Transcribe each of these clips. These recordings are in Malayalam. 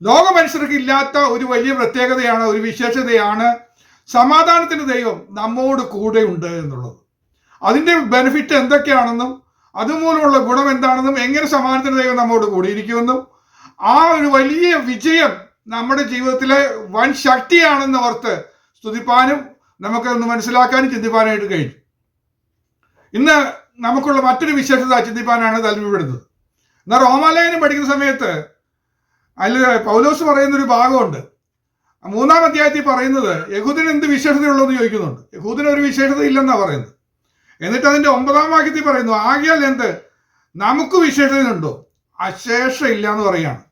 ലോക മനുഷ്യർക്ക് ഇല്ലാത്ത ഒരു വലിയ പ്രത്യേകതയാണ്, ഒരു വിശേഷതയാണ് സമാധാനത്തിന്റെ ദൈവം നമ്മോട് കൂടെ ഉണ്ട് എന്നുള്ളത്. അതിന്റെ ബെനിഫിറ്റ് എന്തൊക്കെയാണെന്നും അതുമൂലമുള്ള ഗുണം എന്താണെന്നും എങ്ങനെ സമാധാനത്തിന്റെ ദൈവം നമ്മോട് കൂടെ ഇരിക്കുമെന്നും ആ ഒരു വലിയ വിജയം നമ്മുടെ ജീവിതത്തിലെ വൻ ശക്തിയാണെന്ന് ഓർത്ത് സ്തുതിപ്പാനും നമുക്കൊന്ന് മനസ്സിലാക്കാനും ചിന്തിപ്പാനായിട്ട് കഴിഞ്ഞു. ഇന്ന് നമുക്കുള്ള മറ്റൊരു വിശേഷത ചിന്തിപ്പാനാണ് താല്പര്യപ്പെടുന്നത്. എന്നാൽ റോമാലേഖനം പഠിക്കുന്ന സമയത്ത് അതിൽ പൗലോസ് പറയുന്നൊരു ഭാഗമുണ്ട്. 3-ാം അധ്യായത്തിൽ പറയുന്നത് യഹൂദന് എന്ത് വിശേഷതയുള്ളതെന്ന് ചോദിക്കുന്നുണ്ട്. യഹൂദന് ഒരു വിശേഷത ഇല്ലെന്നാണ് പറയുന്നത്. എന്നിട്ട് അതിന്റെ 9-ാം വാക്യത്തിൽ പറയുന്നു, ആകയാൽ എന്ത് നമുക്ക് വിശേഷതയുണ്ടോ? അശേഷം ഇല്ല എന്ന് പറയാണ്.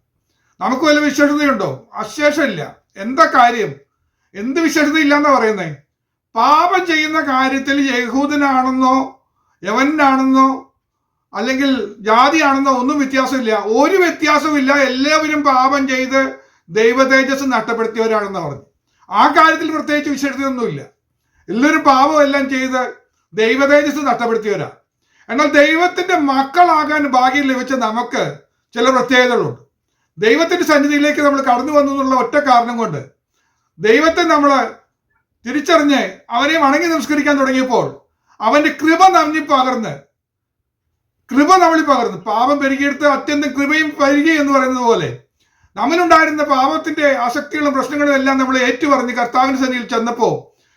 നമുക്ക് വല്ല വിശേഷതയുണ്ടോ? അശേഷം ഇല്ല. എന്താ കാര്യം? എന്ത് വിശേഷത ഇല്ല പറയുന്നേ? പാപം ചെയ്യുന്ന കാര്യത്തിൽ യഹൂദനാണെന്നോ യവനാണെന്നോ അല്ലെങ്കിൽ ജാതിയാണെന്നോ ഒന്നും വ്യത്യാസമില്ല. ഒരു വ്യത്യാസമില്ല. എല്ലാവരും പാപം ചെയ്ത് ദൈവ തേജസ് നഷ്ടപ്പെടുത്തിയവരാണെന്ന് പറഞ്ഞു. ആ കാര്യത്തിൽ പ്രത്യേകിച്ച് വിശേഷതയൊന്നുമില്ല. എല്ലാവരും പാപം എല്ലാം ചെയ്ത് ദൈവ തേജസ് നഷ്ടപ്പെടുത്തിയവരാ. എന്നാൽ ദൈവത്തിന്റെ മക്കളാകാൻ ഭാഗ്യം ലഭിച്ച നമുക്ക് ചില പ്രത്യേകതകളുണ്ട്. ദൈവത്തിന്റെ സന്നിധിയിലേക്ക് നമ്മൾ കടന്നു വന്നു എന്നുള്ള ഒറ്റ കാരണം കൊണ്ട് ദൈവത്തെ നമ്മൾ തിരിച്ചറിഞ്ഞ് അവനെ വണങ്ങി നമസ്കരിക്കാൻ തുടങ്ങിയപ്പോൾ അവന്റെ കൃപ നമ്മിൽ പകർന്ന് പാപം പെരുകിയെടുത്ത് അത്യന്തം കൃപയും പെരുകി എന്ന് പറയുന്നത് പോലെ നമ്മളുണ്ടായിരുന്ന പാപത്തിന്റെ ആസക്തികളും പ്രശ്നങ്ങളും എല്ലാം നമ്മൾ ഏറ്റുപറഞ്ഞ് കർത്താവിന്റെ സന്നിധിയിൽ ചെന്നപ്പോൾ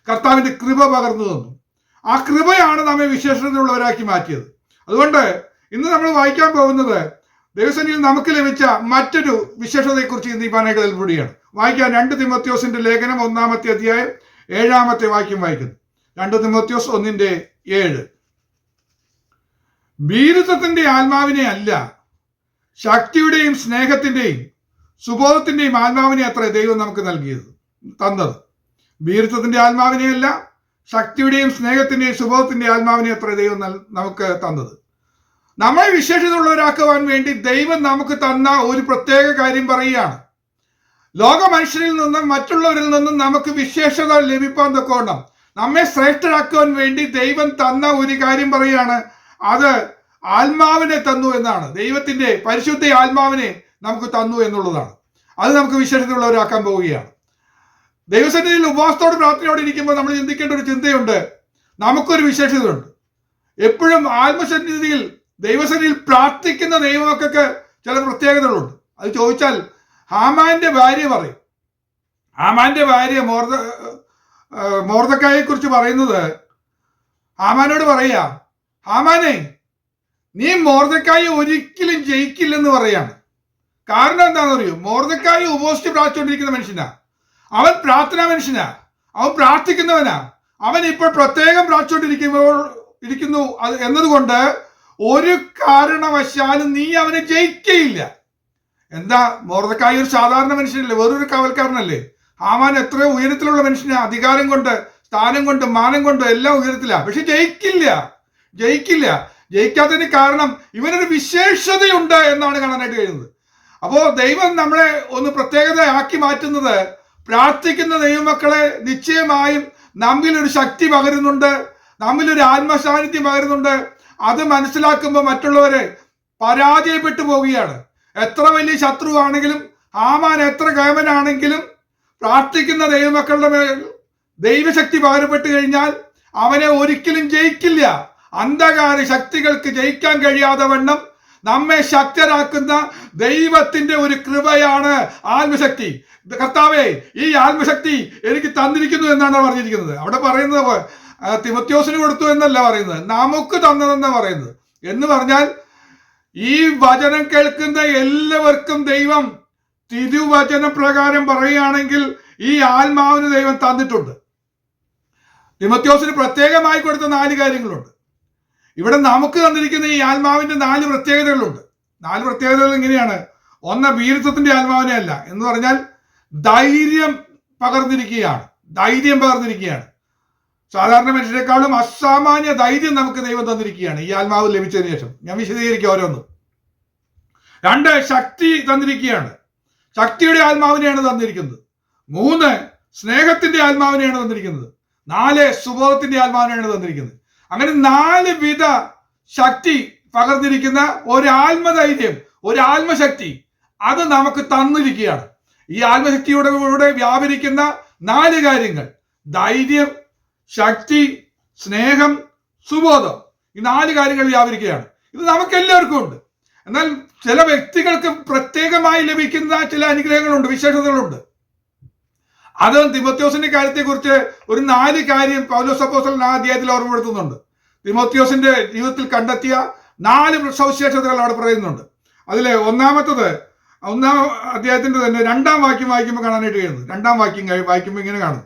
കർത്താവിന്റെ കൃപ പകർന്നു തന്നു. ആ കൃപയാണ് നമ്മെ വിശേഷതയുള്ളവരാക്കി മാറ്റിയത്. അതുകൊണ്ട് ഇന്ന് നമ്മൾ വായിക്കാൻ പോകുന്നത് ദൈവസന്നിധിയിൽ നമുക്ക് ലഭിച്ച മറ്റൊരു വിശേഷതയെക്കുറിച്ച് ചിന്തിക്കാനായിട്ട് താല്പര്യപ്പെടുകയാണ്. വായിക്കാൻ 2 തിമോത്തിയോസിന്റെ ലേഖനം 1-ാമത്തെ അധ്യായം 7-ാമത്തെ വാക്യം വായിക്കുന്നു. 2 തിമോത്തിയോസ് 1:7. ഭീരുത്വത്തിന്റെ ആത്മാവിനെ അല്ല, ശക്തിയുടെയും സ്നേഹത്തിന്റെയും സുബോധത്തിന്റെയും ആത്മാവിനെ അത്ര ദൈവം നമുക്ക് തന്നത്. ഭീരുത്വത്തിന്റെ ആത്മാവിനെ അല്ല, ശക്തിയുടെയും സ്നേഹത്തിന്റെയും സുബോധത്തിന്റെയും ആത്മാവിനെ അത്ര ദൈവം നമുക്ക് തന്നത്. നമ്മളെ വിശേഷതയുള്ളവരാക്കുവാൻ വേണ്ടി ദൈവം നമുക്ക് തന്ന ഒരു പ്രത്യേക കാര്യം പറയുകയാണ്. ലോക മനുഷ്യരിൽ നിന്നും മറ്റുള്ളവരിൽ നിന്നും നമുക്ക് വിശേഷത ലഭിക്കാൻ തക്കോണം നമ്മെ ശ്രേഷ്ഠരാക്കുവാൻ വേണ്ടി ദൈവം തന്ന ഒരു കാര്യം പറയുകയാണ്. അത് ആത്മാവിനെ തന്നു എന്നാണ്. ദൈവത്തിന്റെ പരിശുദ്ധ ആത്മാവിനെ നമുക്ക് തന്നു എന്നുള്ളതാണ്. അത് നമുക്ക് വിശേഷതയുള്ളവരാക്കാൻ പോവുകയാണ്. ദൈവസന്നിധിയിൽ ഉപവാസത്തോട് പ്രാർത്ഥനയോടെ ഇരിക്കുമ്പോൾ നമ്മൾ ചിന്തിക്കേണ്ട ഒരു ചിന്തയുണ്ട്. നമുക്കൊരു വിശേഷതയുണ്ട്. എപ്പോഴും ആത്മസന്നിധിയിൽ ദൈവസന്നിധിയിൽ പ്രാർത്ഥിക്കുന്ന ദൈവമക്കൾക്ക് ചില പ്രത്യേകതകളുണ്ട്. അത് ചോദിച്ചാൽ ഹാമാന്റെ ഭാര്യ പറയും. ഹാമാന്റെ ഭാര്യ മൊർദെഖായിയെ കുറിച്ച് പറയുന്നത്, ഹാമാനോട് പറയാ, ഹാമാനെ നീ മൊർദെഖായി ഒരിക്കലും ജയിക്കില്ലെന്ന് പറയാണ്. കാരണം എന്താണെന്ന് അറിയോ? മൊർദെഖായി ഉപവസിച്ച് പ്രാർത്ഥിച്ചുകൊണ്ടിരിക്കുന്ന മനുഷ്യനാ. അവൻ പ്രാർത്ഥനാ മനുഷ്യനാ. അവൻ പ്രാർത്ഥിക്കുന്നവനാ. അവൻ ഇപ്പോൾ പ്രത്യേകം പ്രാർത്ഥിച്ചുകൊണ്ടിരിക്കുന്നു എന്നതുകൊണ്ട് ഒരു കാരണവശാലും നീ അവനെ ജയിക്കയില്ല. എന്താ, മൊർദെഖായി ഒരു സാധാരണ മനുഷ്യനല്ലേ, വേറൊരു കാവൽക്കാരനല്ലേ. ഹാമാൻ എത്രയോ ഉയരത്തിലുള്ള മനുഷ്യനാ. അധികാരം കൊണ്ട്, സ്ഥാനം കൊണ്ട്, മാനം കൊണ്ട് എല്ലാം ഉയരത്തിലാ. പക്ഷെ ജയിക്കില്ല. ജയിക്കാത്തതിന് കാരണം ഇവനൊരു വിശേഷതയുണ്ട് എന്നാണ് കാണാനായിട്ട് കഴിയുന്നത്. അപ്പോ ദൈവം നമ്മളെ ഒന്ന് പ്രത്യേകതയാക്കി മാറ്റുന്നത്, പ്രാർത്ഥിക്കുന്ന ദൈവമക്കളെ നിശ്ചയമായും നമ്മിലൊരു ശക്തി പകരുന്നുണ്ട്, നമ്മിലൊരു ആത്മസാന്നിധ്യം പകരുന്നുണ്ട്. അത് മനസ്സിലാക്കുമ്പോൾ മറ്റുള്ളവരെ പരാജയപ്പെട്ടു പോവുകയാണ്. എത്ര വലിയ ശത്രുവാണെങ്കിലും, ഹാമാൻ എത്ര കേമനാണെങ്കിലും, പ്രാർത്ഥിക്കുന്ന ദൈവമക്കളുടെ മേൽ ദൈവശക്തി പകരപ്പെട്ടു കഴിഞ്ഞാൽ അവനെ ഒരിക്കലും ജയിക്കില്ല. അന്ധകാര ശക്തികൾക്ക് ജയിക്കാൻ കഴിയാതെ വണ്ണം നമ്മെ ശക്തരാക്കുന്ന ദൈവത്തിന്റെ ഒരു കൃപയാണ് ആത്മശക്തി. കർത്താവേ, ഈ ആത്മശക്തി എനിക്ക് തന്നിരിക്കുന്നു എന്നാണ് പറഞ്ഞിരിക്കുന്നത്. അവിടെ പറയുന്നത് തിമോത്തിയോസിന് കൊടുത്തു എന്നല്ല പറയുന്നത്, നമുക്ക് തന്നതെന്നാണ് പറയുന്നത്. എന്ന് പറഞ്ഞാൽ ഈ വചനം കേൾക്കുന്ന എല്ലാവർക്കും ദൈവം തിരുവചന പ്രകാരം പറയുകയാണെങ്കിൽ ഈ ആത്മാവിന് ദൈവം തന്നിട്ടുണ്ട്. തിമോത്തിയോസിന് പ്രത്യേകമായി കൊടുത്ത 4 കാര്യങ്ങളുണ്ട്. ഇവിടെ നമുക്ക് തന്നിരിക്കുന്ന ഈ ആത്മാവിന്റെ 4 പ്രത്യേകതകളുണ്ട്. 4 പ്രത്യേകതകൾ ഇങ്ങനെയാണ്. ഒന്ന്, ഭീരുത്വത്തിന്റെ ആത്മാവിനെ അല്ല എന്ന് പറഞ്ഞാൽ ധൈര്യം പകർന്നിരിക്കുകയാണ്. സാധാരണ മനുഷ്യരെക്കാളും അസാമാന്യ ധൈര്യം നമുക്ക് ദൈവം തന്നിരിക്കുകയാണ് ഈ ആത്മാവ് ലഭിച്ചതിന് ശേഷം. ഞാൻ വിശദീകരിക്കാം ഓരോന്നും. 2, ശക്തി തന്നിരിക്കുകയാണ്. ശക്തിയുടെ ആത്മാവിനെയാണ് തന്നിരിക്കുന്നത്. 3, സ്നേഹത്തിന്റെ ആത്മാവിനെയാണ് തന്നിരിക്കുന്നത്. 4, സുബോധത്തിന്റെ ആത്മാവിനെയാണ് തന്നിരിക്കുന്നത്. അങ്ങനെ 4 വിധ ശക്തി പകർന്നിരിക്കുന്ന ഒരു ആത്മധൈര്യം, ഒരു ആത്മശക്തി അത് നമുക്ക് തന്നിരിക്കുകയാണ്. ഈ ആത്മശക്തിയോടെ വ്യാപരിക്കുന്ന 4 കാര്യങ്ങൾ: ധൈര്യം, ശക്തി, സ്നേഹം, സുബോധം. ഈ 4 കാര്യങ്ങൾ വ്യാപരിക്കുകയാണ്. ഇത് നമുക്ക് എല്ലാവർക്കും ഉണ്ട്. എന്നാൽ ചില വ്യക്തികൾക്ക് പ്രത്യേകമായി ലഭിക്കുന്ന ചില അനുഗ്രഹങ്ങളുണ്ട്, വിശേഷതകളുണ്ട്. അത് തിമോത്തിയോസിന്റെ കാര്യത്തെക്കുറിച്ച് ഒരു 4 കാര്യം പൗലോസ് അപ്പോസ്തലൻ ആ അധ്യായത്തിൽ ഓർമ്മപ്പെടുത്തുന്നുണ്ട്. തിമോത്തിയോസിന്റെ ജീവിതത്തിൽ കണ്ടെത്തിയ 4 സവിശേഷതകൾ അവിടെ പറയുന്നുണ്ട്. അതിലെ ഒന്നാമത്തത് 1-ാം അധ്യായത്തിന്റെ തന്നെ 2-ാം വാക്യം വായിക്കുമ്പോൾ കാണാനായിട്ട് കഴിയുന്നത്. 2-ാം വാക്യം വായിക്കുമ്പോൾ ഇങ്ങനെ കാണും: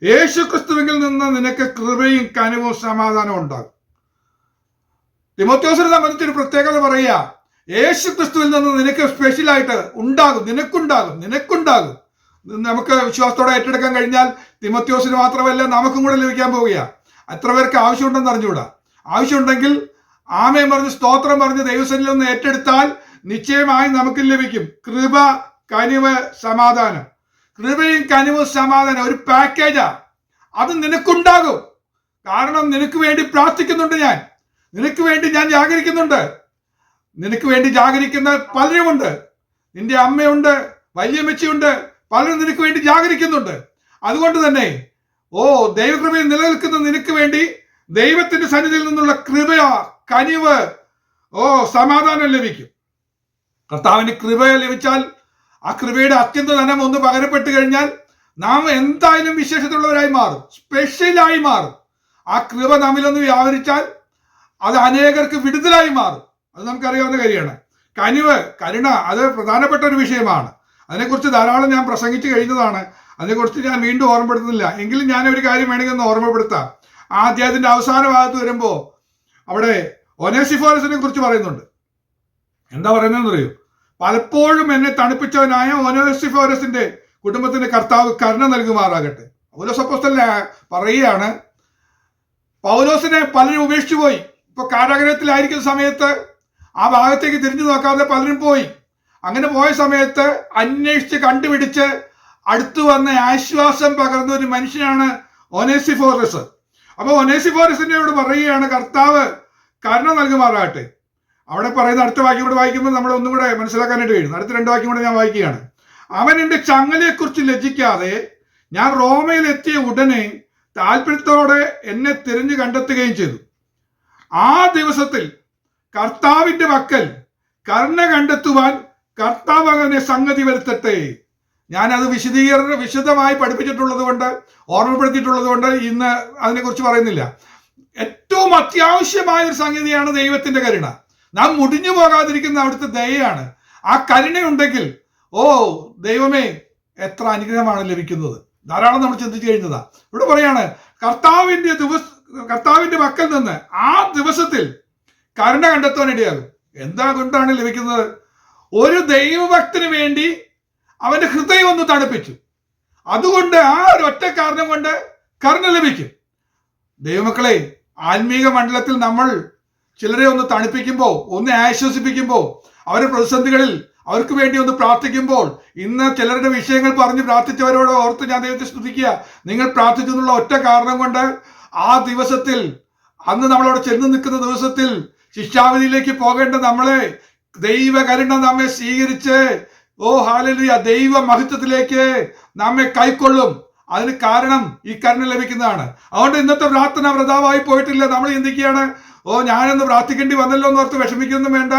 യേശു ക്രിസ്തുവിൽ നിന്ന് നിനക്ക് കൃപയും കനിവും സമാധാനവും ഉണ്ടാകും. തിമോത്തിയോസിനെ സംബന്ധിച്ചൊരു പ്രത്യേകത പറയുക, യേശു ക്രിസ്തുവിൽ നിന്ന് നിനക്ക് സ്പെഷ്യലായിട്ട് ഉണ്ടാകും, നിനക്കുണ്ടാകും. നമുക്ക് വിശ്വാസത്തോടെ ഏറ്റെടുക്കാൻ കഴിഞ്ഞാൽ തിമോത്തിയോസിന് മാത്രമല്ല നമുക്കും കൂടെ ലഭിക്കാൻ പോവുക. എത്ര പേർക്ക് ആവശ്യമുണ്ടെന്ന് അറിഞ്ഞുകൂടാ. ആവശ്യമുണ്ടെങ്കിൽ ആമേൻ പറഞ്ഞ് സ്തോത്രം പറഞ്ഞ് ദൈവസന്നിധിയിൽ ഒന്ന് ഏറ്റെടുത്താൽ നിശ്ചയമായും നമുക്ക് ലഭിക്കും കൃപ, കനിവ്, സമാധാനം. കൃപയും കനിവും സമാധാനം ഒരു പാക്കേജാ. അത് നിനക്കുണ്ടാകും. കാരണം നിനക്ക് വേണ്ടി പ്രാർത്ഥിക്കുന്നുണ്ട് ഞാൻ, നിനക്ക് വേണ്ടി ഞാൻ ജാഗരിക്കുന്നുണ്ട്. നിനക്ക് വേണ്ടി ജാഗരിക്കുന്ന പലരുമുണ്ട്. നിന്റെ അമ്മയുണ്ട്, വല്യമ്മച്ചിയുണ്ട്, പലരും നിനക്ക് വേണ്ടി ജാഗരിക്കുന്നുണ്ട്. അതുകൊണ്ട് തന്നെ ദൈവകൃപയിൽ നിലനിൽക്കുന്ന നിനക്ക് വേണ്ടി ദൈവത്തിന്റെ സന്നിധിയിൽ നിന്നുള്ള കൃപ, കനിവ്, സമാധാനം ലഭിക്കും. കർത്താവിന് കൃപ ലഭിച്ചാൽ ആ കൃപയുടെ അത്യന്ത ധനം ഒന്ന് പകരപ്പെട്ട് കഴിഞ്ഞാൽ നാം എന്തായാലും വിശേഷത്തുള്ളവരായി മാറും, സ്പെഷ്യലായി മാറും. ആ കൃപ നമ്മിലൊന്ന് വ്യാപരിച്ചാൽ അത് അനേകർക്ക് വിടുതലായി മാറും. അത് നമുക്കറിയാവുന്ന കാര്യമാണ്. കനിവ്, കരുണ, അത് പ്രധാനപ്പെട്ട ഒരു വിഷയമാണ്. അതിനെക്കുറിച്ച് ധാരാളം ഞാൻ പ്രസംഗിച്ചു കഴിഞ്ഞതാണ്. അതിനെക്കുറിച്ച് ഞാൻ വീണ്ടും ഓർമ്മപ്പെടുത്തുന്നില്ല. എങ്കിലും ഞാൻ ഒരു കാര്യം വേണമെങ്കിൽ ഒന്ന് ഓർമ്മപ്പെടുത്താം. ആ അധ്യായത്തിന്റെ അവസാന ഭാഗത്ത് വരുമ്പോൾ അവിടെ ഒനേസിഫോറസിനെ കുറിച്ച് പറയുന്നുണ്ട്. എന്താ പറയുന്നതെന്ന് അറിയൂ? പലപ്പോഴും എന്നെ തണുപ്പിച്ചവനായ ഒനേസിഫോറസിന്റെ കുടുംബത്തിന് കർത്താവ് കരുണ നൽകുമാറാകട്ടെ. പൗലോസ് അപ്പോസ്തലൻ പറയുകയാണ്, പൗലോസിനെ പലരും ഉപേക്ഷിച്ചു പോയി. ഇപ്പൊ കാരാഗ്രഹത്തിലായിരിക്കുന്ന സമയത്ത് ആ ഭാഗത്തേക്ക് തിരിഞ്ഞു നോക്കാതെ പലരും പോയി. അങ്ങനെ പോയ സമയത്ത് അന്വേഷിച്ച് കണ്ടുപിടിച്ച് അടുത്തു വന്ന ആശ്വാസം പകർന്ന ഒരു മനുഷ്യനാണ് ഒനേസിഫോറസ്. അപ്പൊ ഒനേസിഫോറസിനോട് പറയുകയാണ് കർത്താവ് കരുണ നൽകുമാറാകട്ടെ. അവിടെ പറയുന്ന അടുത്ത വാക്യം കൂടെ വായിക്കുമ്പോൾ നമ്മൾ ഒന്നും കൂടെ മനസ്സിലാക്കാനായിട്ട് കഴിയും. അടുത്ത 2 വാക്യം കൂടെ ഞാൻ വായിക്കുകയാണ്. അവൻ എൻ്റെ ചങ്ങലയെക്കുറിച്ച് ലജ്ജിക്കാതെ ഞാൻ റോമയിൽ എത്തിയ ഉടനെ താല്പര്യത്തോടെ എന്നെ തിരഞ്ഞു കണ്ടെത്തുകയും ചെയ്തു. ആ ദിവസത്തിൽ കർത്താവിന്റെ പക്കൽ കരുണ കണ്ടെത്തുവാൻ കർത്താവ് അങ്ങനെ സംഗതി വരുത്തട്ടെ. ഞാനത് വിശദമായി പഠിപ്പിച്ചിട്ടുള്ളത് കൊണ്ട്, ഓർമ്മപ്പെടുത്തിയിട്ടുള്ളത് കൊണ്ട് ഇന്ന് അതിനെക്കുറിച്ച് പറയുന്നില്ല. ഏറ്റവും അത്യാവശ്യമായ ഒരു സംഗതിയാണ് ദൈവത്തിന്റെ കരുണ. നാം മുടിഞ്ഞു പോകാതിരിക്കുന്ന അവിടുത്തെ ദയയാണ്. ആ കരുണയുണ്ടെങ്കിൽ ദൈവമേ എത്ര അനുഗ്രഹമാണ് ലഭിക്കുന്നത്. ധാരാളം നമ്മൾ ചിന്തിച്ചു കഴിഞ്ഞതാ. ഇവിടെ പറയാണ് കർത്താവിന്റെ പക്കൽ നിന്ന് ആ ദിവസത്തിൽ കരുണ കണ്ടെത്താൻ ഇടയാകും. എന്താ കൊണ്ടാണ് ലഭിക്കുന്നത്? ഒരു ദൈവഭക്തന് വേണ്ടി അവന്റെ ഹൃദയം ഒന്ന് തണുപ്പിച്ചു. അതുകൊണ്ട് ആ ഒരു ഒറ്റ കാരണം കൊണ്ട് കരുണ ലഭിക്കും. ദൈവമക്കളെ, ആത്മീക മണ്ഡലത്തിൽ നമ്മൾ ചിലരെ ഒന്ന് തണുപ്പിക്കുമ്പോൾ, ഒന്ന് ആശ്വസിപ്പിക്കുമ്പോൾ, അവരുടെ പ്രതിസന്ധികളിൽ അവർക്ക് വേണ്ടി ഒന്ന് പ്രാർത്ഥിക്കുമ്പോൾ, ഇന്ന് ചിലരുടെ വിഷയങ്ങൾ പറഞ്ഞ് പ്രാർത്ഥിച്ചവരോട് ഓർത്ത് ഞാൻ ദൈവത്തെ സ്തുതിക്കുക. നിങ്ങൾ പ്രാർത്ഥിച്ചെന്നുള്ള ഒറ്റ കാരണം കൊണ്ട് ആ ദിവസത്തിൽ, അന്ന് നമ്മളവിടെ ചെന്ന് നിൽക്കുന്ന ദിവസത്തിൽ ശിക്ഷാവിധിയിലേക്ക് പോകേണ്ട നമ്മളെ ദൈവകരുണ നമ്മെ സ്വീകരിച്ച് ഹല്ലേലൂയ ദൈവ മഹത്വത്തിലേക്ക് നമ്മെ കൈക്കൊള്ളും. അതിന് കാരണം ഈ കരുണ ലഭിക്കുന്നതാണ്. അതുകൊണ്ട് ഇന്നത്തെ പ്രാർത്ഥന വ്രതാവായി പോയിട്ടില്ല. നമ്മൾ ചിന്തിക്കുകയാണ്, ഞാനൊന്ന് പ്രാർത്ഥിക്കേണ്ടി വന്നല്ലോ എന്ന് ഓർത്ത് വിഷമിക്കൊന്നും വേണ്ട.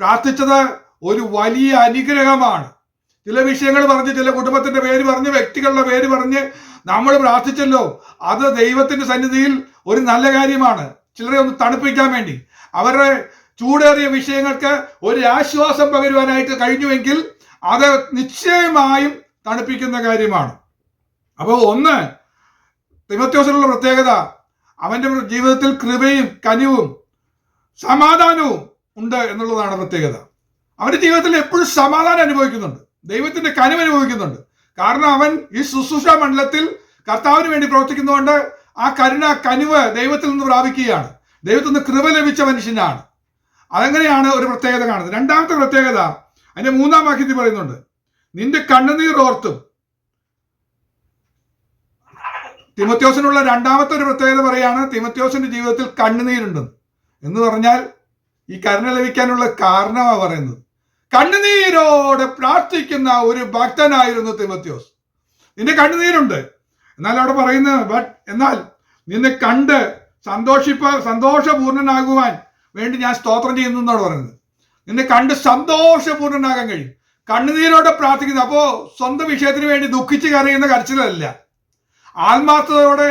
പ്രാർത്ഥിച്ചത് ഒരു വലിയ അനുഗ്രഹമാണ്. ചില വിഷയങ്ങൾ പറഞ്ഞ്, ചില കുടുംബത്തിന്റെ പേര് പറഞ്ഞ്, വ്യക്തികളുടെ പേര് പറഞ്ഞ് നമ്മൾ പ്രാർത്ഥിച്ചല്ലോ, അത് ദൈവത്തിന്റെ സന്നിധിയിൽ ഒരു നല്ല കാര്യമാണ്. ചിലരെ ഒന്ന് തണുപ്പിക്കാൻ വേണ്ടി, അവരുടെ ചൂടേറിയ വിഷയങ്ങൾക്ക് ഒരു ആശ്വാസം പകരുവാനായിട്ട് കഴിഞ്ഞുവെങ്കിൽ അത് നിശ്ചയമായും തണുപ്പിക്കുന്ന കാര്യമാണ്. അപ്പോൾ ഒന്ന്, തിമോത്തിയോസിനുള്ള പ്രത്യേകത, അവന്റെ ജീവിതത്തിൽ കൃപയും കനിവും സമാധാനവും ഉണ്ട് എന്നുള്ളതാണ് പ്രത്യേകത. അവന്റെ ജീവിതത്തിൽ എപ്പോഴും സമാധാനം അനുഭവിക്കുന്നുണ്ട്, ദൈവത്തിന്റെ കനിവ് അനുഭവിക്കുന്നുണ്ട്. കാരണം അവൻ ഈ ശുശ്രൂഷ മണ്ഡലത്തിൽ കർത്താവിന് വേണ്ടി പ്രവർത്തിക്കുന്നതുകൊണ്ട് ആ കനിവ് ദൈവത്തിൽ നിന്ന് പ്രാപിക്കുകയാണ്. ദൈവത്തിൽ നിന്ന് കൃപ ലഭിച്ച മനുഷ്യനാണ്. അതെങ്ങനെയാണ് ഒരു പ്രത്യേകത കാണുന്നത്. രണ്ടാമത്തെ പ്രത്യേകത അതിന്റെ 3-ാം വാക്യത്തിൽ പറയുന്നുണ്ട്, നിന്റെ കണ്ണുനീർ ഓർത്തും. തിമോത്തിയോസിനുള്ള രണ്ടാമത്തെ ഒരു പ്രത്യേകത പറയാണ്, തിമോത്തിയോസിന്റെ ജീവിതത്തിൽ കണ്ണുനീരുണ്ടെന്ന്. എന്ന് പറഞ്ഞാൽ ഈ കരുണ ലഭിക്കാനുള്ള കാരണമാണ് പറയുന്നത്. കണ്ണുനീരോടെ പ്രാർത്ഥിക്കുന്ന ഒരു ഭക്തനായിരുന്നു തിമോത്തിയോസ്. നിന്റെ എന്നാൽ അവിടെ പറയുന്നത് എന്നാൽ നിന്നെ കണ്ട് സന്തോഷപൂർണനാകുവാൻ വേണ്ടി ഞാൻ സ്തോത്രം ചെയ്യുന്നു എന്നാണ് പറയുന്നത്. നിന്നെ കണ്ട് സന്തോഷപൂർണനാകാൻ കഴിയും. കണ്ണുനീരോടെ പ്രാർത്ഥിക്കുന്നത് അപ്പോ സ്വന്തം വിഷയത്തിന് വേണ്ടി ദുഃഖിച്ച് കരയുന്ന കരച്ചിലല്ല, ആത്മാർത്ഥതയോടെ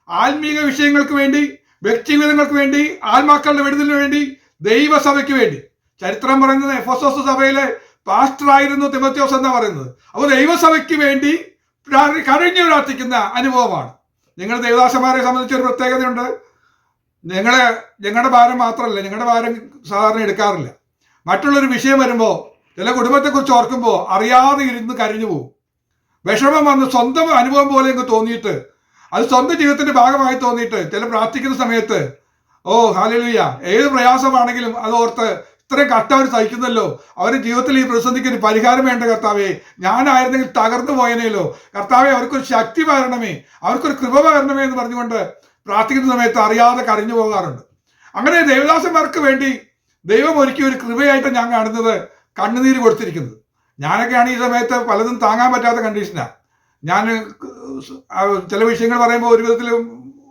ആത്മീക വിഷയങ്ങൾക്ക് വേണ്ടി, വ്യക്തിഗതങ്ങൾക്ക് വേണ്ടി, ആത്മാക്കളുടെ വിടുതലിന് വേണ്ടി, ദൈവസഭയ്ക്ക് വേണ്ടി. ചരിത്രം പറയുന്നത് എഫെസോസ് സഭയിലെ പാസ്റ്ററായിരുന്നു തിമോത്തിയോസ് എന്നാ പറയുന്നത്. അപ്പോൾ ദൈവസഭയ്ക്ക് വേണ്ടി കരഞ്ഞു പ്രാർത്ഥിക്കുന്ന അനുഭവമാണ്. നിങ്ങളുടെ ദേവദാസന്മാരെ സംബന്ധിച്ചൊരു പ്രത്യേകതയുണ്ട്. ഞങ്ങളുടെ ഭാരം മാത്രമല്ല, ഞങ്ങളുടെ ഭാരം സാധാരണ എടുക്കാറില്ല. മറ്റുള്ളൊരു വിഷയം വരുമ്പോൾ, ചില കുടുംബത്തെക്കുറിച്ച് ഓർക്കുമ്പോൾ അറിയാതെ ഇരുന്ന് കരഞ്ഞു പോകും. വിഷമം വന്ന് സ്വന്തം അനുഭവം പോലെ അങ്ങ് തോന്നിയിട്ട്, അത് സ്വന്തം ജീവിതത്തിന്റെ ഭാഗമായി തോന്നിയിട്ട് ചില പ്രാർത്ഥിക്കുന്ന സമയത്ത് ഹല്ലേലൂയ, ഏത് പ്രയാസമാണെങ്കിലും അത് ഓർത്ത് ഇത്രയും കഷ്ട അവർ സഹിക്കുന്നല്ലോ, അവരുടെ ജീവിതത്തിൽ ഈ പ്രതിസന്ധിക്ക് ഒരു പരിഹാരം വേണ്ട കർത്താവേ, ഞാനായിരുന്നെങ്കിൽ തകർന്നു പോയനേലോ, കർത്താവെ അവർക്കൊരു ശക്തി പകരണമേ, അവർക്കൊരു കൃപ പകരണമേ എന്ന് പറഞ്ഞുകൊണ്ട് പ്രാർത്ഥിക്കുന്ന സമയത്ത് അറിയാതെ കരഞ്ഞു പോകാറുണ്ട്. അങ്ങനെ ദേവദാസന്മാർക്ക് വേണ്ടി ദൈവം ഒരുക്കിയ ഒരു കൃപയായിട്ട് ഞാൻ കാണുന്നത് കണ്ണുനീര് കൊടുത്തിരിക്കുന്നത്. ഞാനൊക്കെയാണ് ഈ സമയത്ത് പലതും താങ്ങാൻ പറ്റാത്ത കണ്ടീഷനാണ്. ഞാൻ ചില വിഷയങ്ങൾ പറയുമ്പോൾ ഒരു വിധത്തിൽ